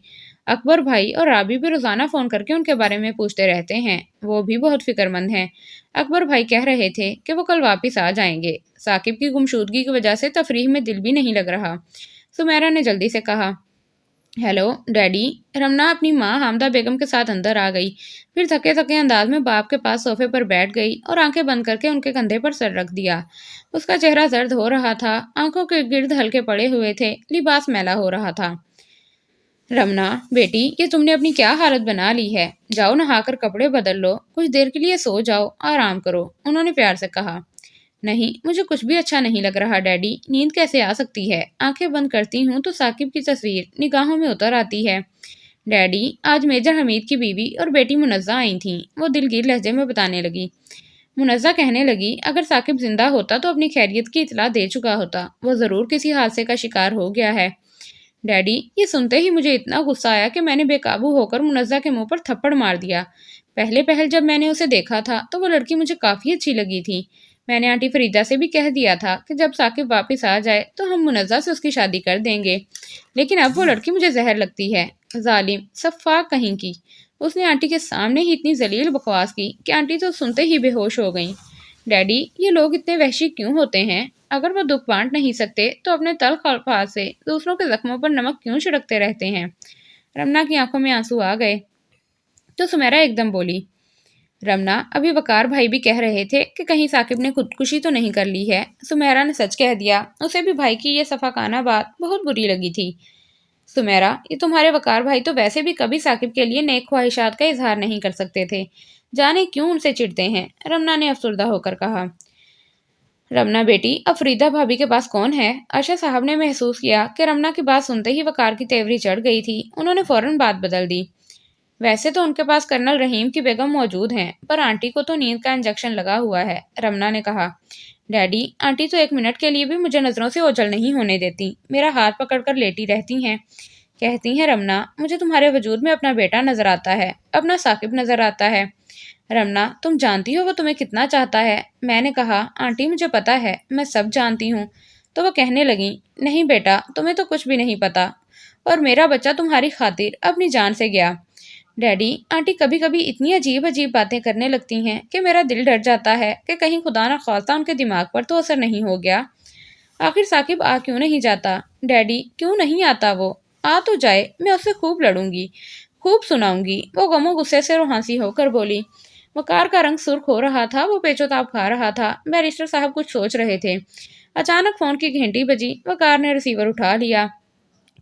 اکبر بھائی اور رابی بھی روزانہ فون کر کے ان کے بارے میں پوچھتے رہتے ہیں۔ وہ بھی بہت فکر مند ہیں۔ اکبر بھائی کہہ رہے تھے کہ وہ کل واپس آ جائیں گے۔ ثاقب کی گمشدگی کی وجہ سے تفریح میں دل بھی نہیں لگ رہا۔ سمیرہ نے جلدی سے کہا، ہیلو ڈیڈی۔ رمنا اپنی ماں حامدہ بیگم کے ساتھ اندر آ گئی، پھر تھکے تھکے انداز میں باپ کے پاس صوفے پر بیٹھ گئی اور آنکھیں بند کر کے ان کے کندھے پر سر رکھ دیا۔ اس کا چہرہ زرد ہو رہا تھا، آنکھوں کے گرد ہلکے پڑے ہوئے تھے، لباس میلا ہو رہا تھا۔ رمنا بیٹی، یہ تم نے اپنی کیا حالت بنا لی ہے؟ جاؤ نہا کر کپڑے بدل لو، کچھ دیر کے لیے سو جاؤ، آرام کرو، انہوں نے پیار سے کہا۔ نہیں، مجھے کچھ بھی اچھا نہیں لگ رہا ڈیڈی، نیند کیسے آ سکتی ہے؟ آنکھیں بند کرتی ہوں تو ثاقب کی تصویر نگاہوں میں اتر آتی ہے۔ ڈیڈی، آج میجر حمید کی بیوی اور بیٹی منزہ آئی تھیں، وہ دلگیر لہجے میں بتانے لگی۔ منزہ کہنے لگی، اگر ثاقب زندہ ہوتا تو اپنی خیریت کی اطلاع دے چکا ہوتا، وہ ضرور کسی حادثے کا شکار ہو گیا ہے۔ ڈیڈی، یہ سنتے ہی مجھے اتنا غصہ آیا کہ میں نے بے قابو ہو کر منزہ کے منہ پر تھپڑ مار دیا۔ پہلے جب میں نے اسے دیکھا تھا تو وہ لڑکی مجھے کافی اچھی لگی تھی۔ میں نے آنٹی فریدہ سے بھی کہہ دیا تھا کہ جب ثاقب واپس آ جائے تو ہم منزہ سے اس کی شادی کر دیں گے، لیکن اب وہ لڑکی مجھے زہر لگتی ہے۔ ظالم، سفاک کہیں کی۔ اس نے آنٹی کے سامنے ہی اتنی ذلیل بکواس کی کہ آنٹی تو سنتے ہی بے ہوش ہو گئیں۔ ڈیڈی، یہ لوگ اتنے وحشی کیوں ہوتے ہیں؟ اگر وہ دکھ بانٹ نہیں سکتے تو اپنے تلخ الفاظ سے دوسروں کے زخموں پر نمک کیوں چھڑکتے رہتے ہیں؟ رمنا کی آنکھوں میں آنسو آ گئے تو سمیرہ ایک دم بولی، رمنا، ابھی وقار بھائی بھی کہہ رہے تھے کہ کہیں ثاقب نے خودکشی تو نہیں کر لی ہے۔ سمیرہ نے سچ کہہ دیا، اسے بھی بھائی کی یہ صفاقانہ بات بہت بری لگی تھی۔ سمیرہ، یہ تمہارے وقار بھائی تو ویسے بھی کبھی ثاقب کے لیے نیک خواہشات کا اظہار نہیں کر سکتے تھے، جانے کیوں ان سے چڑھتے ہیں؟ رمنا نے افسردہ ہو کر کہا۔ رمنا بیٹی، اب فریدہ بھابی کے پاس کون ہے؟ ارشد صاحب نے محسوس کیا کہ رمنا کی بات سنتے ہی وقار کی تیوری چڑھ گئی تھی۔ انہوں نے فوراً بات بدل دی۔ ویسے تو ان کے پاس کرنل رحیم کی بیگم موجود ہیں، پر آنٹی کو تو نیند کا انجیکشن لگا ہوا ہے، رمنا نے کہا۔ ڈیڈی، آنٹی تو 1 منٹ کے لیے بھی مجھے نظروں سے اوجھل نہیں ہونے دیتی، میرا ہاتھ پکڑ کر لیٹی رہتی ہیں، کہتی ہیں، رمنا، مجھے تمہارے وجود میں اپنا بیٹا نظر آتا ہے، اپنا ثاقب نظر آتا ہے۔ رمنا، تم جانتی ہو وہ تمہیں کتنا چاہتا ہے؟ میں نے کہا، آنٹی مجھے پتا ہے، میں سب جانتی ہوں۔ تو وہ کہنے لگیں، نہیں بیٹا، تمہیں تو کچھ بھی نہیں پتا، اور میرا بچہ تمہاری خاطر اپنی جان سے گیا۔ ڈیڈی، آنٹی کبھی کبھی اتنی عجیب عجیب باتیں کرنے لگتی ہیں کہ میرا دل ڈر جاتا ہے کہ کہیں خدا نہ خواستہ ان کے دماغ پر تو اثر نہیں ہو گیا۔ آخر ثاقب آ کیوں نہیں جاتا؟ ڈیڈی، کیوں نہیں آتا؟ وہ آ تو جائے، میں اس سے خوب لڑوں گی، خوب سناؤں گی۔ وہ غم و غصے سے روحانسی ہو کر بولی۔ وقار کا رنگ سرخ ہو رہا تھا، وہ پیچو تاب کھا رہا تھا۔ بیرسٹر صاحب کچھ سوچ رہے تھے۔ اچانک فون کی گھنٹی بجی، وقار نے ریسیور اٹھا لیا،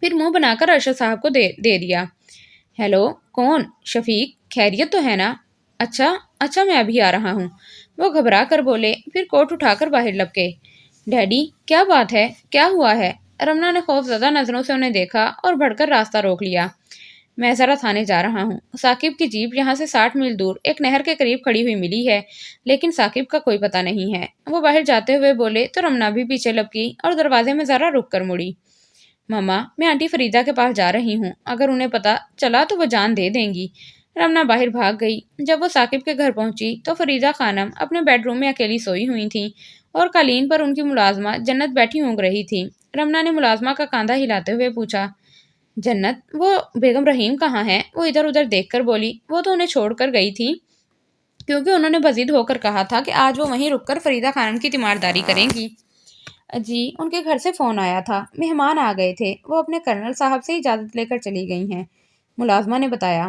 پھر منہ بنا کر ارشد صاحب کو دے دیا۔ ہیلو، کون؟ شفیق، خیریت تو ہے نا؟ اچھا میں ابھی آ رہا ہوں، وہ گھبرا کر بولے، پھر کوٹ اٹھا کر باہر لپکے۔ ڈیڈی، کیا بات ہے؟ کیا ہوا ہے؟ رمنا نے خوف زدہ نظروں سے انہیں دیکھا اور بڑھ کر راستہ روک لیا۔ میں ذرا تھانے جا رہا ہوں۔ ثاقب کی جیپ یہاں سے 60 میل دور ایک نہر کے قریب کھڑی ہوئی ملی ہے، لیکن ثاقب کا کوئی پتہ نہیں ہے، وہ باہر جاتے ہوئے بولے تو رمنا بھی پیچھے لپکی اور دروازے میں ذرا رک کر مڑی۔ ماما، میں آنٹی فریدہ کے پاس جا رہی ہوں، اگر انہیں پتہ چلا تو وہ جان دے دیں گی۔ رمنا باہر بھاگ گئی۔ جب وہ ثاقب کے گھر پہنچی تو فریدہ خانم اپنے بیڈ روم میں اکیلی سوئی ہوئی تھیں اور قالین پر ان کی ملازمہ جنت بیٹھی اونگ رہی تھی۔ رمنا نے ملازمہ کا کاندھا ہلاتے ہوئے پوچھا، جنت، وہ بیگم رحیم کہاں ہیں؟ وہ ادھر ادھر دیکھ کر بولی، وہ تو انہیں چھوڑ کر گئی تھی، کیونکہ انہوں نے بضد ہو کر کہا تھا کہ آج وہ وہیں رک کر فریدہ خانم کی تیمارداری کریں گی۔ جی، ان کے گھر سے فون آیا تھا، مہمان آ گئے تھے، وہ اپنے کرنل صاحب سے اجازت لے کر چلی گئی ہیں، ملازمہ نے بتایا۔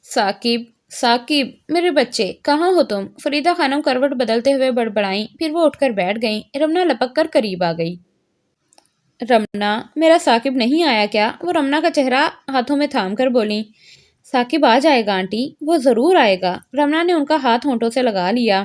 ثاقب، میرے بچے، کہاں ہو تم؟ فریدہ خانم کروٹ بدلتے ہوئے بڑبڑائیں، پھر وہ اٹھ کر بیٹھ گئیں۔ رمنا لپک کر قریب آ گئی۔ رمنا، میرا ثاقب نہیں آیا کیا؟ وہ رمنا کا چہرہ ہاتھوں میں تھام کر بولیں۔ ثاقب آ جائے گا آنٹی، وہ ضرور آئے گا۔ رمنا نے ان کا ہاتھ ہونٹوں سے لگا لیا۔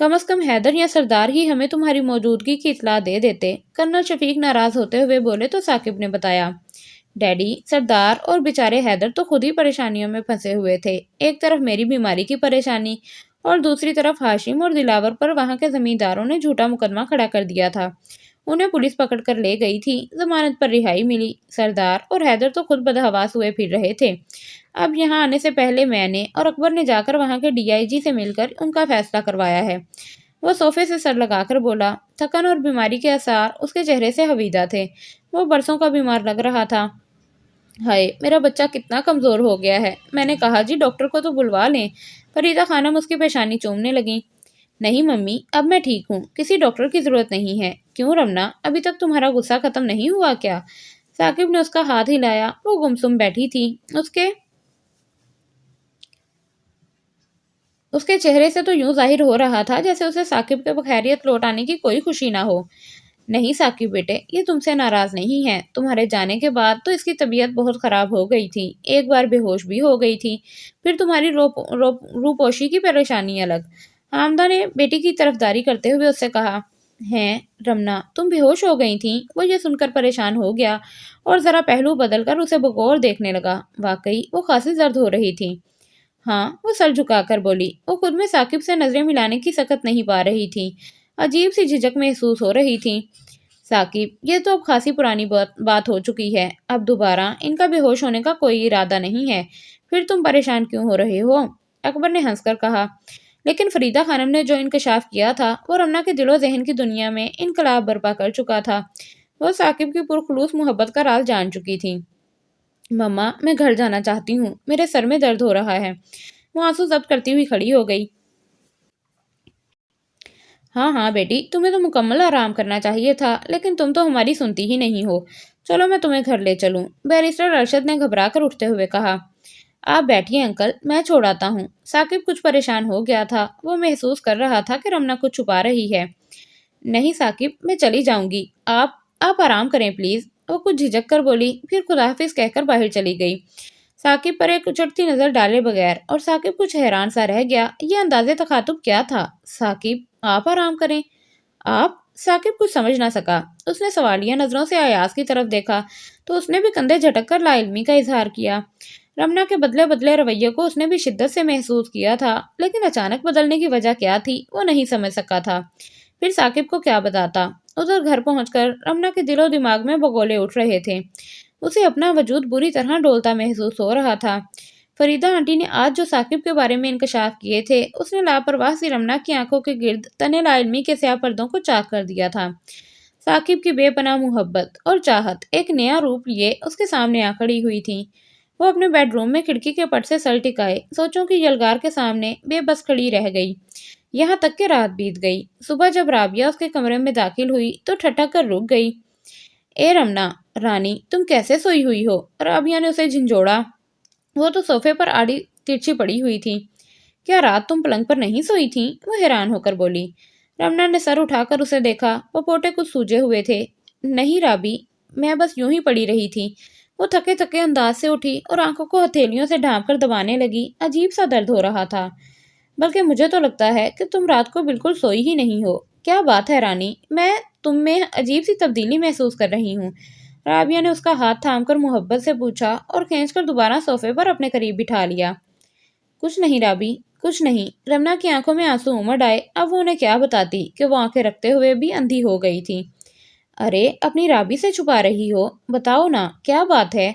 کم از کم حیدر یا سردار ہی ہمیں تمہاری موجودگی کی اطلاع دے دیتے، کرنل شفیق ناراض ہوتے ہوئے بولے تو ثاقب نے بتایا۔ ڈیڈی، سردار اور بیچارے حیدر تو خود ہی پریشانیوں میں پھنسے ہوئے تھے، ایک طرف میری بیماری کی پریشانی اور دوسری طرف ہاشم اور دلاور پر وہاں کے زمینداروں نے جھوٹا مقدمہ کھڑا کر دیا تھا، انہیں پولیس پکڑ کر لے گئی تھی، ضمانت پر رہائی ملی، سردار اور حیدر تو خود بدحواس ہوئے پھر رہے تھے، اب یہاں آنے سے پہلے میں نے اور اکبر نے جا کر وہاں کے ڈی آئی جی سے مل کر ان کا فیصلہ کروایا ہے۔ وہ صوفے سے سر لگا کر بولا، تھکن اور بیماری کے آثار اس کے چہرے سے حویدہ تھے، وہ برسوں کا بیمار لگ رہا تھا۔ ہائے، میرا بچہ کتنا کمزور ہو گیا ہے، میں نے کہا جی ڈاکٹر کو تو بلوا لیں، فریدہ خانم اس کی پیشانی چومنے لگیں۔ نہیں ممی، اب میں ٹھیک ہوں، کسی ڈاکٹر کی ضرورت نہیں ہے۔ کیوں رمنا، ابھی تک تمہارا غصہ ختم نہیں ہوا کیا؟ ثاقب نے اس کا ہاتھ ہلایا، وہ گمسم بیٹھی تھی، اس کے چہرے سے تو یوں ظاہر ہو رہا تھا جیسے اسے ثاقب کے بخیریت لوٹ آنے کی کوئی خوشی نہ ہو۔ نہیں ثاقب بیٹے، یہ تم سے ناراض نہیں ہے، تمہارے جانے کے بعد تو اس کی طبیعت بہت خراب ہو گئی تھی، ایک بار بے ہوش بھی ہو گئی تھی، پھر تمہاری روپوشی کی پریشانی الگ۔ حامدہ نے بیٹی کی طرفداری کرتے ہوئے اس سے کہا، ہیں رمنا، تم بے ہوش ہو گئی تھیں؟ وہ یہ سن کر پریشان ہو گیا اور ذرا پہلو بدل کر اسے بغور دیکھنے لگا، واقعی وہ خاصی زرد ہو رہی تھی۔ ہاں، وہ سر جھکا کر بولی، وہ خود میں ثاقب سے نظریں ملانے کی سکت نہیں پا رہی تھی، عجیب سی جھجک محسوس ہو رہی تھی۔ ثاقب، یہ تو اب خاصی پرانی بات ہو چکی ہے، اب دوبارہ ان کا بے ہوش ہونے کا کوئی ارادہ نہیں ہے، پھر تم پریشان کیوں ہو رہے ہو؟ اکبر نے ہنس کر کہا، لیکن فریدہ خانم نے جو انکشاف کیا تھا وہ رمنا کے دل و ذہن کی دنیا میں انقلاب برپا کر چکا تھا، وہ ثاقب کی پرخلوص محبت کا راز جان چکی تھی۔ مما، میں گھر جانا چاہتی ہوں، میرے سر میں درد ہو رہا ہے۔ وہ آنسو ضبط کرتی ہوئی کھڑی ہو گئی۔ ہاں ہاں بیٹی، تمہیں تو مکمل آرام کرنا چاہیے تھا، لیکن تم تو ہماری سنتی ہی نہیں ہو، چلو میں تمہیں گھر لے چلوں، بیرسٹر ارشد نے گھبرا کر اٹھتے ہوئے کہا۔ آپ بیٹھیے انکل، میں چھوڑ آتا ہوں۔ ثاقب کچھ پریشان ہو گیا تھا، وہ محسوس کر رہا تھا کہ رمنا کچھ چھپا رہی ہے۔ نہیں ثاقب، میں چلی جاؤں گی، آپ آرام کریں پلیز، وہ کچھ جھجک کر بولی، پھر خداحافظ کہہ کر باہر چلی گئی، ثاقب پر ایک اچٹتی نظر ڈالے بغیر، اور ثاقب کچھ حیران سا رہ گیا، یہ انداز تخاطب کیا تھا؟ ثاقب، آپ آرام کریں؟ آپ؟ ثاقب کچھ سمجھ نہ سکا، اس نے سوالیہ نظروں سے ایاز کی طرف دیکھا تو اس نے بھی کندھے جھٹک کر لا علمی کا اظہار کیا۔ رمنا کے بدلے بدلے رویے کو اس نے بھی شدت سے محسوس کیا تھا، لیکن اچانک بدلنے کی وجہ کیا تھی وہ نہیں سمجھ سکا تھا، پھر ثاقب کو کیا بتاتا۔ ادھر گھر پہنچ کر رمنا کے دل و دماغ میں بگولے اٹھ رہے تھے، اسے اپنا وجود بری طرح ڈولتا محسوس ہو رہا تھا۔ فریدہ آنٹی نے آج جو ثاقب کے بارے میں انکشاف کیے تھے، اس نے لاپرواہ سی رمنا کی آنکھوں کے گرد تنے لا علمی کے سیاہ پردوں کو چاک کر دیا تھا۔ ثاقب کی بے پناہ محبت اور چاہت ایک نیا روپ لیے اس کے سامنے آ کھڑی ہوئی تھی۔ وہ اپنے بیڈ روم میں کھڑکی کے پٹ سے سر ٹکائے سوچوں کی یلغار کے سامنے بے بس کھڑی رہ گئی، یہاں تک کہ رات بیت گئی۔ صبح جب رابعہ اس کے کمرے میں داخل ہوئی تو ٹھٹک کر رک گئی۔ اے رمنا رانی، تم کیسے سوئی ہوئی ہو؟ رابعہ نے اسے جھنجھوڑا، وہ تو صوفے پر آڑی ترچھی پڑی ہوئی تھی۔ کیا رات تم پلنگ پر نہیں سوئی تھی؟ وہ حیران ہو کر بولی۔ رمنا نے سر اٹھا کر اسے دیکھا، وہ پوٹے کچھ سوجے ہوئے تھے۔ نہیں رابی، میں بس یوں ہی پڑی رہی تھی۔ وہ تھکے تھکے انداز سے اٹھی اور آنکھوں کو ہتھیلیوں سے ڈھانپ کر دبانے لگی، عجیب سا درد ہو رہا تھا۔ بلکہ مجھے تو لگتا ہے کہ تم رات کو بالکل سوئی ہی نہیں ہو۔ کیا بات ہے رانی، میں تم میں عجیب سی تبدیلی محسوس کر رہی ہوں۔ رابعہ نے اس کا ہاتھ تھام کر محبت سے پوچھا اور کھینچ کر دوبارہ صوفے پر اپنے قریب بٹھا لیا۔ کچھ نہیں رابی، کچھ نہیں۔ رمنا کی آنکھوں میں آنسو امڑ آئے، اب وہ انہیں کیا بتاتی کہ وہ آنکھیں رکھتے ہوئے بھی اندھی ہو گئی تھی۔ ارے اپنی رابی سے چھپا رہی ہو، بتاؤ نا کیا بات ہے؟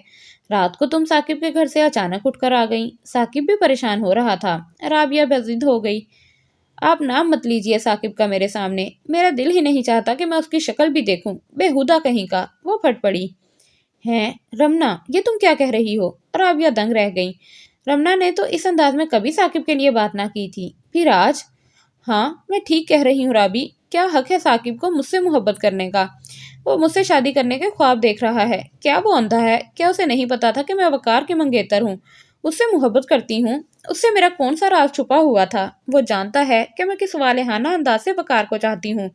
رات کو تم ثاقب کے گھر سے اچانک اٹھ کر آ گئیں، ثاقب بھی پریشان ہو رہا تھا۔ رابعہ بضد ہو گئی، آپ نام مت لیجئے ثاقب کا میرے سامنے، میرا دل ہی نہیں چاہتا کہ میں اس کی شکل بھی دیکھوں، بےہودہ کہیں کا۔ وہ پھٹ پڑی۔ ہیں رمنا، یہ تم کیا کہہ رہی ہو؟ رابعہ دنگ رہ گئی، رمنا نے تو اس انداز میں کبھی ثاقب کے لیے بات نہ کی تھی، پھر آج؟ ہاں میں ٹھیک کہہ رہی ہوں رابی، کیا حق ہے ثاقب کو مجھ سے محبت کرنے کا؟ وہ مجھ سے شادی کرنے کے خواب دیکھ رہا ہے، کیا وہ اندھا ہے؟ کیا اسے نہیں پتا تھا کہ میں وقار کی منگیتر ہوں، اس سے محبت کرتی ہوں؟ اس سے میرا کون سا راز چھپا ہوا تھا؟ وہ جانتا ہے کہ میں کس والہانہ انداز سے وقار کو چاہتی ہوں،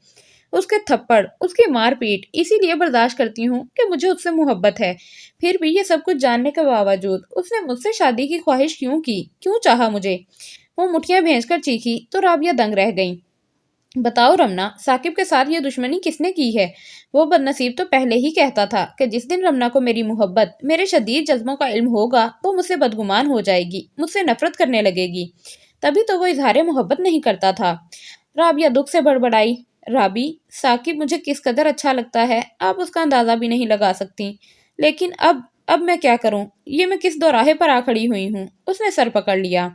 اس کے تھپڑ، اس کی مار پیٹ اسی لیے برداشت کرتی ہوں کہ مجھے اس سے محبت ہے، پھر بھی یہ سب کچھ جاننے کے باوجود اس نے مجھ سے شادی کی خواہش کیوں کی، کیوں چاہا مجھے؟ وہ مٹھیاں بھینج کر چیخی تو رابعہ دنگ رہ گئی۔ بتاؤ رمنا، ثاقب کے ساتھ یہ دشمنی کس نے کی ہے؟ وہ بدنصیب تو پہلے ہی کہتا تھا کہ جس دن رمنا کو میری محبت، میرے شدید جذبوں کا علم ہوگا، وہ مجھ سے بدگمان ہو جائے گی، مجھ سے نفرت کرنے لگے گی۔ تبھی تو وہ اظہار محبت نہیں کرتا تھا۔ رابعہ دکھ سے بڑبڑائی، رابی، ثاقب مجھے کس قدر اچھا لگتا ہے آپ اس کا اندازہ بھی نہیں لگا سکتی، لیکن اب میں کیا کروں؟ یہ میں کس دوراہے پر آ کھڑی ہوئی ہوں؟ اس نے سر پکڑ لیا۔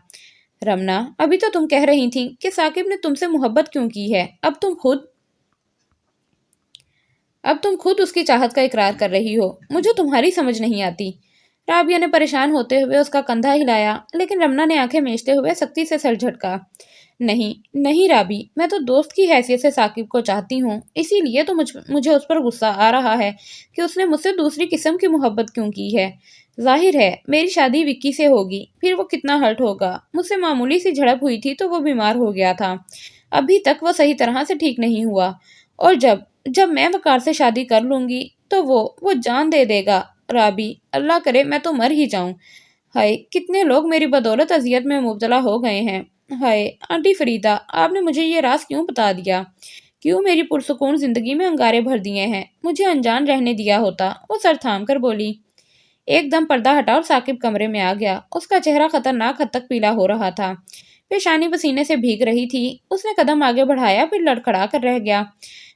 رمنا، ابھی تو تم کہہ رہی تھی کہ ثاقب نے تم سے محبت کیوں کی ہے، اب تم خود اس کی چاہت کا اقرار کر رہی ہو۔ مجھے تمہاری سمجھ نہیں آتی۔ رابعہ نے پریشان ہوتے ہوئے اس کا کندھا ہلایا، لیکن رمنا نے آنکھیں میچتے ہوئے سختی سے سر جھٹکا۔ نہیں نہیں رابی، میں تو دوست کی حیثیت سے ثاقب کو چاہتی ہوں، اسی لیے تو مجھے اس پر غصہ آ رہا ہے کہ اس نے مجھ سے دوسری قسم کی محبت کیوں کی ہے۔ ظاہر ہے میری شادی وکی سے ہوگی، پھر وہ کتنا ہرٹ ہوگا۔ مجھ سے معمولی سی جھڑپ ہوئی تھی تو وہ بیمار ہو گیا تھا، ابھی تک وہ صحیح طرح سے ٹھیک نہیں ہوا، اور جب میں وقار سے شادی کر لوں گی تو وہ جان دے دے گا۔ رابی، اللہ کرے میں تو مر ہی جاؤں۔ ہائے، کتنے لوگ میری بدولت اذیت میں مبتلا ہو گئے ہیں۔ ہائے آنٹی فریدہ، آپ نے مجھے یہ راز کیوں بتا دیا؟ کیوں میری پرسکون زندگی میں انگارے بھر دیے ہیں؟ مجھے انجان رہنے دیا ہوتا۔ وہ سر تھام کر بولی۔ ایک دم پردہ ہٹا اور ثاقب کمرے میں آ گیا۔ اس کا چہرہ خطرناک حد تک پیلا ہو رہا تھا، پیشانی پسینے سے بھیگ رہی تھی۔ اس نے قدم آگے بڑھایا، پھر لڑکھڑا کر رہ گیا۔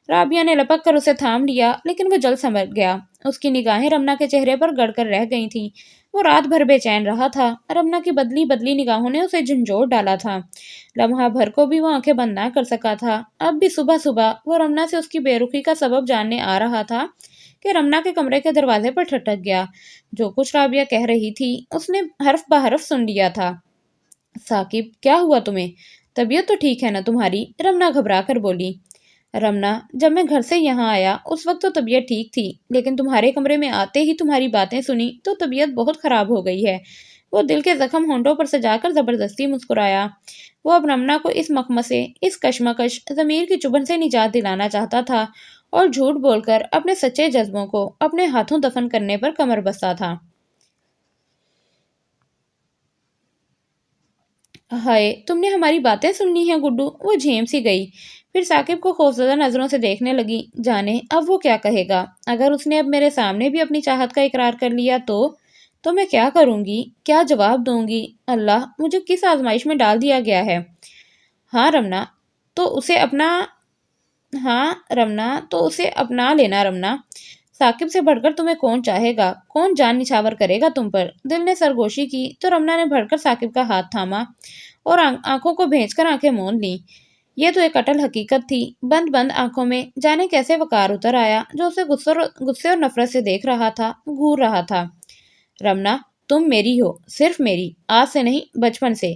رابعہ نے لپک کر اسے تھام لیا، لیکن وہ جلد سمجھ گیا۔ اس کی نگاہیں رمنا کے چہرے پر گڑ کر رہ گئی تھیں۔ وہ رات بھر بے چین رہا تھا۔ رمنا کی بدلی بدلی نگاہوں نے اسے جھنجھوڑ ڈالا تھا۔ لمحہ بھر کو بھی وہ آنکھیں بند نہ کر سکا تھا۔ اب بھی صبح صبح وہ رمنا سے اس کی بے رخی کا سبب جاننے آ رہا تھا کہ رمنا کے کمرے کے دروازے پر ٹھٹک گیا۔ جو کچھ رابعہ کہہ رہی تھی اس نے حرف بحرف سن لیا تھا۔ ثاقب، کیا ہوا تمہیں؟ طبیعت تو ٹھیک ہے نا تمہاری؟ رمنا گھبرا کر بولی۔ رمنا، جب میں گھر سے یہاں آیا اس وقت تو طبیعت ٹھیک تھی، لیکن تمہارے کمرے میں آتے ہی تمہاری باتیں سنی تو طبیعت بہت خراب ہو گئی ہے۔ وہ دل کے زخم ہونٹوں پر سجا کر زبردستی مسکرایا۔ وہ اب رمنا کو اس مخمصے، اس کشمکش، ضمیر کی چبھن سے نجات دلانا چاہتا تھا، اور جھوٹ بول کر اپنے سچے جذبوں کو اپنے ہاتھوں دفن کرنے پر کمر بستہ تھا۔ ہائے، تم نے ہماری باتیں سن لی ہیں گڈو؟ وہ جھیم سی گئی، پھر ثاقب کو خوفزدہ نظروں سے دیکھنے لگی۔ جانے اب وہ کیا کہے گا؟ اگر اس نے اب میرے سامنے بھی اپنی چاہت کا اقرار کر لیا تو میں کیا کروں گی؟ کیا جواب دوں گی؟ اللہ، مجھے کس آزمائش میں ڈال دیا گیا ہے؟ ہاں رمنا، تو اسے اپنا اپنا لینا رمنا۔ ثاقب سے بڑھ کر تمہیں کون چاہے گا؟ کون جان نچھاور کرے گا تم پر؟ دل نے سرگوشی کی تو رمنا نے بڑھ کر ثاقب کا ہاتھ تھاما اور آنکھوں کو بھینچ کر آنکھیں مون لیں۔ یہ تو ایک اٹل حقیقت تھی۔ بند بند آنکھوں میں جانے کیسے وقار اتر آیا جو اسے غصے اور نفرت سے دیکھ رہا تھا، گھور رہا تھا۔ رمنا، تم میری ہو، صرف میری، آج سے نہیں بچپن سے،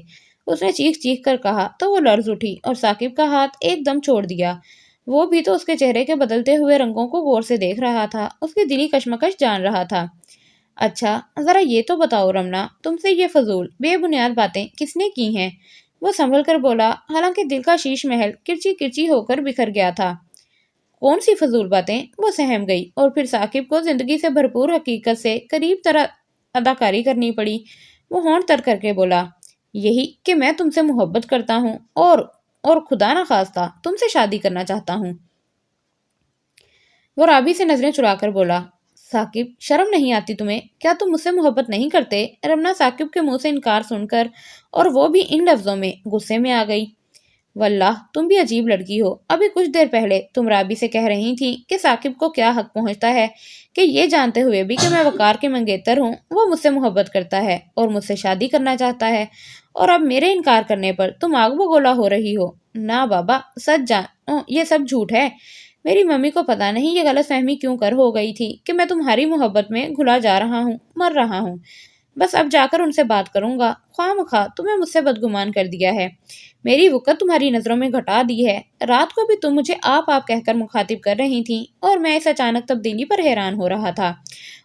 اس نے چیخ چیخ کر کہا تو وہ لرز اٹھی اور ثاقب کا ہاتھ ایک دم چھوڑ دیا۔ وہ بھی تو اس کے چہرے کے بدلتے ہوئے رنگوں کو غور سے دیکھ رہا تھا، اس کی دلی کشمکش جان رہا تھا۔ اچھا ذرا یہ تو بتاؤ رمنا، تم سے یہ فضول بے بنیاد باتیں کس نے کی ہیں؟ وہ سنبھل کر بولا، حالانکہ دل کا شیش محل کرچی کرچی ہو کر بکھر گیا تھا۔ کون سی فضول باتیں؟ وہ سہم گئی، اور پھر ثاقب کو زندگی سے بھرپور حقیقت سے قریب طرح اداکاری کرنی پڑی۔ وہ ہونٹ تر کر کے بولا، یہی کہ میں تم سے محبت کرتا ہوں اور خدا نخواستہ تم سے شادی کرنا چاہتا ہوں۔ وہ رابی سے نظریں چرا کر بولا، ثاقب، شرم نہیں آتی تمہیں؟ کیا تم مجھ سے محبت نہیں کرتے؟ رمنا ثاقب کے منہ سے انکار سن کر، اور وہ بھی ان لفظوں میں، غصے میں آ گئی۔ واللہ تم بھی عجیب لڑکی ہو۔ ابھی کچھ دیر پہلے تم رابی سے کہہ رہی تھی کہ ثاقب کو کیا حق پہنچتا ہے کہ یہ جانتے ہوئے بھی کہ میں وقار کے منگیتر ہوں وہ مجھ سے محبت کرتا ہے اور مجھ سے شادی کرنا چاہتا ہے، اور اب میرے انکار کرنے پر تم آگ بگولا ہو رہی ہو۔ نہ بابا، یہ سب جھوٹ ہے۔ میری ممی کو پتا نہیں یہ غلط فہمی کیوں کر ہو گئی تھی کہ میں تمہاری محبت میں گھلا جا رہا ہوں، مر رہا ہوں۔ بس اب جا کر ان سے بات کروں گا۔ خواہ مخواہ تمہیں مجھ سے بدگمان کر دیا ہے، میری وقت تمہاری نظروں میں گھٹا دی ہے۔ رات کو بھی تم مجھے آپ کہہ کر مخاطب کر رہی تھی، اور میں اس اچانک تبدیلی پر حیران ہو رہا تھا،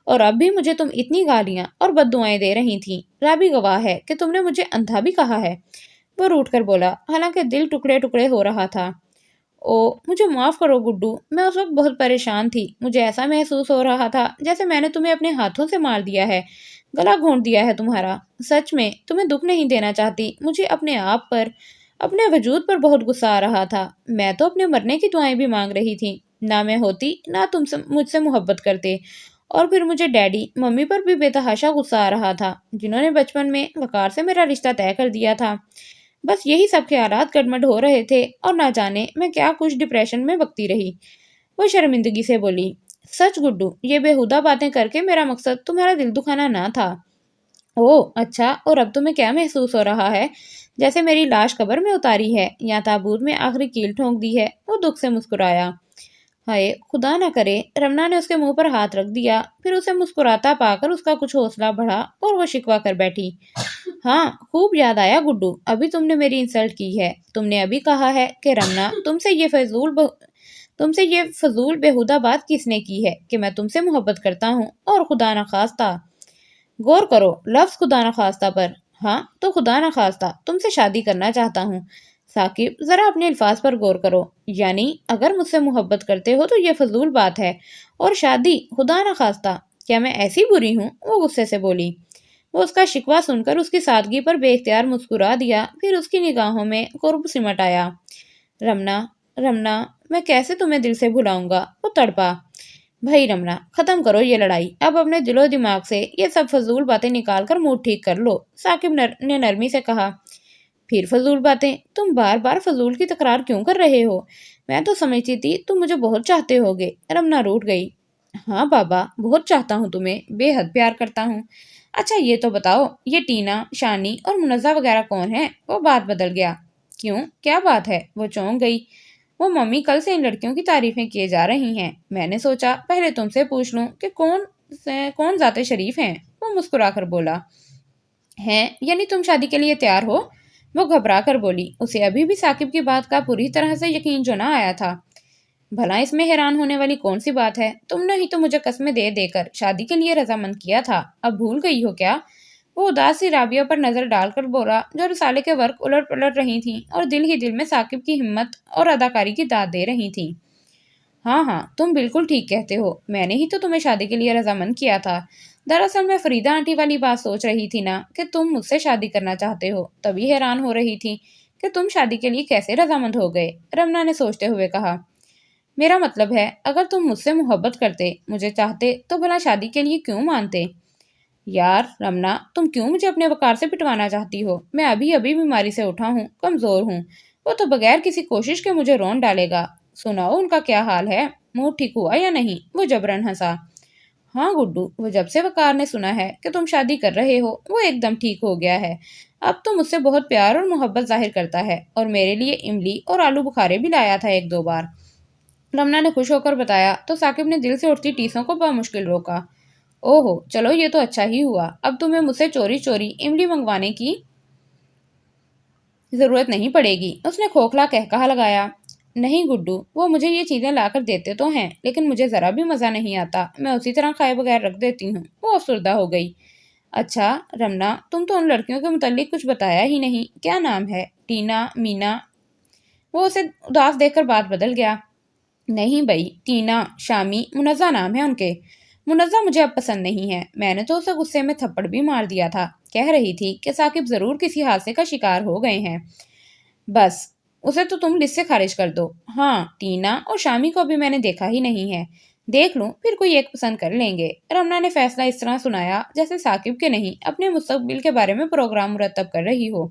اور اب بھی مجھے تم اتنی گالیاں اور بد دعائیں دے رہی تھی۔ رابی گواہ ہے کہ تم نے مجھے اندھا بھی کہا ہے۔ وہ روٹھ کر بولا، حالانکہ دل ٹکڑے ٹکڑے ہو رہا تھا۔ او، مجھے معاف کرو گڈو، میں اس وقت بہت پریشان تھی۔ مجھے ایسا محسوس ہو رہا تھا جیسے میں نے تمہیں اپنے ہاتھوں سے مار دیا ہے، گلا گھونٹ دیا ہے تمہارا۔ سچ میں تمہیں دکھ نہیں دینا چاہتی، مجھے اپنے آپ پر اپنے وجود پر بہت غصہ آ رہا تھا۔ میں تو اپنے مرنے کی دعائیں بھی مانگ رہی تھی، نہ میں ہوتی نہ تم مجھ سے محبت کرتے، اور پھر مجھے ڈیڈی ممی پر بھی بے تحاشا غصہ آ رہا تھا، جنہوں نے بچپن میں وقار سے میرا رشتہ طے کر دیا تھا۔ بس یہی سب خیالات گڑمڑ ہو رہے تھے، اور نہ جانے میں کیا کچھ ڈپریشن میں بکتی رہی۔ وہ شرمندگی سے بولی، سچ گڈو، یہ بےہودہ باتیں کر کے میرا مقصد تمہارا دل دکھانا نہ تھا۔ اوہ اچھا، اور اب تمہیں کیا محسوس ہو رہا ہے؟ جیسے میری لاش قبر میں اتاری ہے یا تابوت میں آخری کیل ٹھونک دی ہے۔ وہ دکھ سے مسکرایا۔ ہائے خدا نہ کرے! رمنا نے اس کے منہ پر ہاتھ رکھ دیا، پھر اسے مسکراتا پا کر اس کا کچھ حوصلہ بڑھا اور وہ شکوہ کر بیٹھی۔ ہاں خوب یاد آیا گڈو، ابھی تم نے میری انسلٹ کی ہے۔ تم نے ابھی کہا ہے کہ رمنا تم سے یہ فضول بےہودہ بات کس نے کی ہے کہ میں تم سے محبت کرتا ہوں، اور خدا نخواستہ، غور کرو لفظ خدا نخواستہ پر، ہاں تو خدا نخواستہ تم سے شادی کرنا چاہتا ہوں۔ ثاقب ذرا اپنے الفاظ پر غور کرو، یعنی اگر مجھ سے محبت کرتے ہو تو یہ فضول بات ہے، اور شادی خدا نخواستہ، کیا میں ایسی بری ہوں؟ وہ غصے سے بولی۔ وہ اس کا شکوہ سن کر اس کی سادگی پر بے اختیار مسکرا دیا، پھر اس کی نگاہوں میں قرب سمٹ آیا۔ رمنا، رمنا، میں کیسے تمہیں دل سے بھلاؤں گا؟ وہ تڑپا۔ بھائی رمنا، ختم کرو یہ لڑائی، اب اپنے دل و دماغ سے یہ سب فضول باتیں نکال کر موڈ ٹھیک کر لو۔ ثاقب نے نرمی سے کہا۔ پھر فضول باتیں؟ تم بار بار فضول کی تکرار کیوں کر رہے ہو؟ میں تو سمجھتی تھی تم مجھے بہت چاہتے ہوگے۔ رمنا روٹھ گئی۔ ہاں بابا، بہت چاہتا ہوں تمہیں، بے حد پیار کرتا ہوں۔ اچھا یہ تو بتاؤ، یہ ٹینا، شانی اور منزہ وغیرہ کون ہیں؟ وہ بات بدل گیا۔ کیوں، کیا بات ہے؟ وہ چونک گئی۔ وہ ممی کل سے ان لڑکیوں کی تعریفیں کیے جا رہی ہیں، میں نے سوچا پہلے تم سے پوچھ لوں کہ کون ذات شریف ہیں۔ وہ مسکرا کر بولا۔ ہیں یعنی تم شادی کے لیے تیار ہو؟ وہ گھبرا کر بولی۔ اسے ابھی بھی ثاقب کی بات کا پوری طرح سے یقین جو نہ آیا تھا۔ بھلا اس میں حیران ہونے والی کون سی بات ہے؟ تم نے ہی تو مجھے قسمیں دے دے کر شادی کے لیے رضامند کیا تھا، اب بھول گئی ہو کیا؟ وہ اداس سی رابعہ پر نظر ڈال کر بولا، جو رسالے کے ورق الٹ پلٹ رہی تھیں اور دل ہی دل میں ثاقب کی ہمت اور اداکاری کی داد دے رہی تھیں۔ ہاں ہاں، تم بالکل ٹھیک کہتے ہو، میں نے ہی تو تمہیں شادی کے لیے رضامند کیا تھا۔ دراصل میں فریدہ آنٹی والی بات سوچ رہی تھی نا، کہ تم مجھ سے شادی کرنا چاہتے ہو، تبھی حیران ہو رہی تھی کہ تم شادی کے لیے کیسے رضامند ہو گئے۔ رمنا نے سوچتے ہوئے کہا، میرا مطلب ہے اگر تم مجھ سے محبت کرتے، مجھے چاہتے، تو بھلا شادی کے لیے کیوں مانتے؟ یار رمنا، تم کیوں مجھے اپنے وقار سے پٹوانا چاہتی ہو؟ میں ابھی ابھی بیماری سے اٹھا ہوں، کمزور ہوں، وہ تو بغیر کسی کوشش کے مجھے رون ڈالے گا۔ سناؤ ان کا کیا حال ہے، منہ ٹھیک ہوا یا نہیں؟ وہ جبرن ہنسا۔ ہاں گڈو، وہ جب سے وقار نے سنا ہے کہ تم شادی کر رہے ہو، وہ ایک دم ٹھیک ہو گیا ہے، اب تو مجھ سے بہت پیار اور محبت ظاہر کرتا ہے، اور میرے لیے املی اور آلو بخارے بھی لایا تھا ایک دو بار۔ رمنا نے خوش ہو کر بتایا تو ثاقب نے دل سے اٹھتی ٹیسوں کو بمشکل روکا۔ او ہو، چلو یہ تو اچھا ہی ہوا، اب تمہیں مجھ سے چوری چوری املی منگوانے کی ضرورت نہیں پڑے گی۔ اس نے کھوکھلا قہقہہ لگایا۔ نہیں گڈو، وہ مجھے یہ چیزیں لا کر دیتے تو ہیں، لیکن مجھے ذرا بھی مزہ نہیں آتا، میں اسی طرح کھائے بغیر رکھ دیتی ہوں۔ وہ افسردہ ہو گئی۔ اچھا رمنا، تم تو ان لڑکیوں کے متعلق کچھ بتایا ہی نہیں، کیا نام ہے؟ ٹینا، مینا؟ وہ اسے اداس دیکھ کر بات بدل گیا۔ نہیں بھائی، ٹینا، شامی، منزہ نام ہے ان کے۔ منزہ مجھے اب پسند نہیں ہے، میں نے تو اسے غصے میں تھپڑ بھی مار دیا تھا، کہہ رہی تھی کہ ثاقب ضرور کسی حادثے کا شکار ہو گئے ہیں۔ بس اسے تو تم لسٹ سے خارج کر دو۔ ہاں، ٹینا اور شامی کو ابھی میں نے دیکھا ہی نہیں ہے، دیکھ لوں پھر کوئی ایک پسند کر لیں گے۔ رمنا نے فیصلہ اس طرح سنایا جیسے ثاقب کے نہیں، اپنے مستقبل کے بارے میں پروگرام مرتب کر رہی ہو۔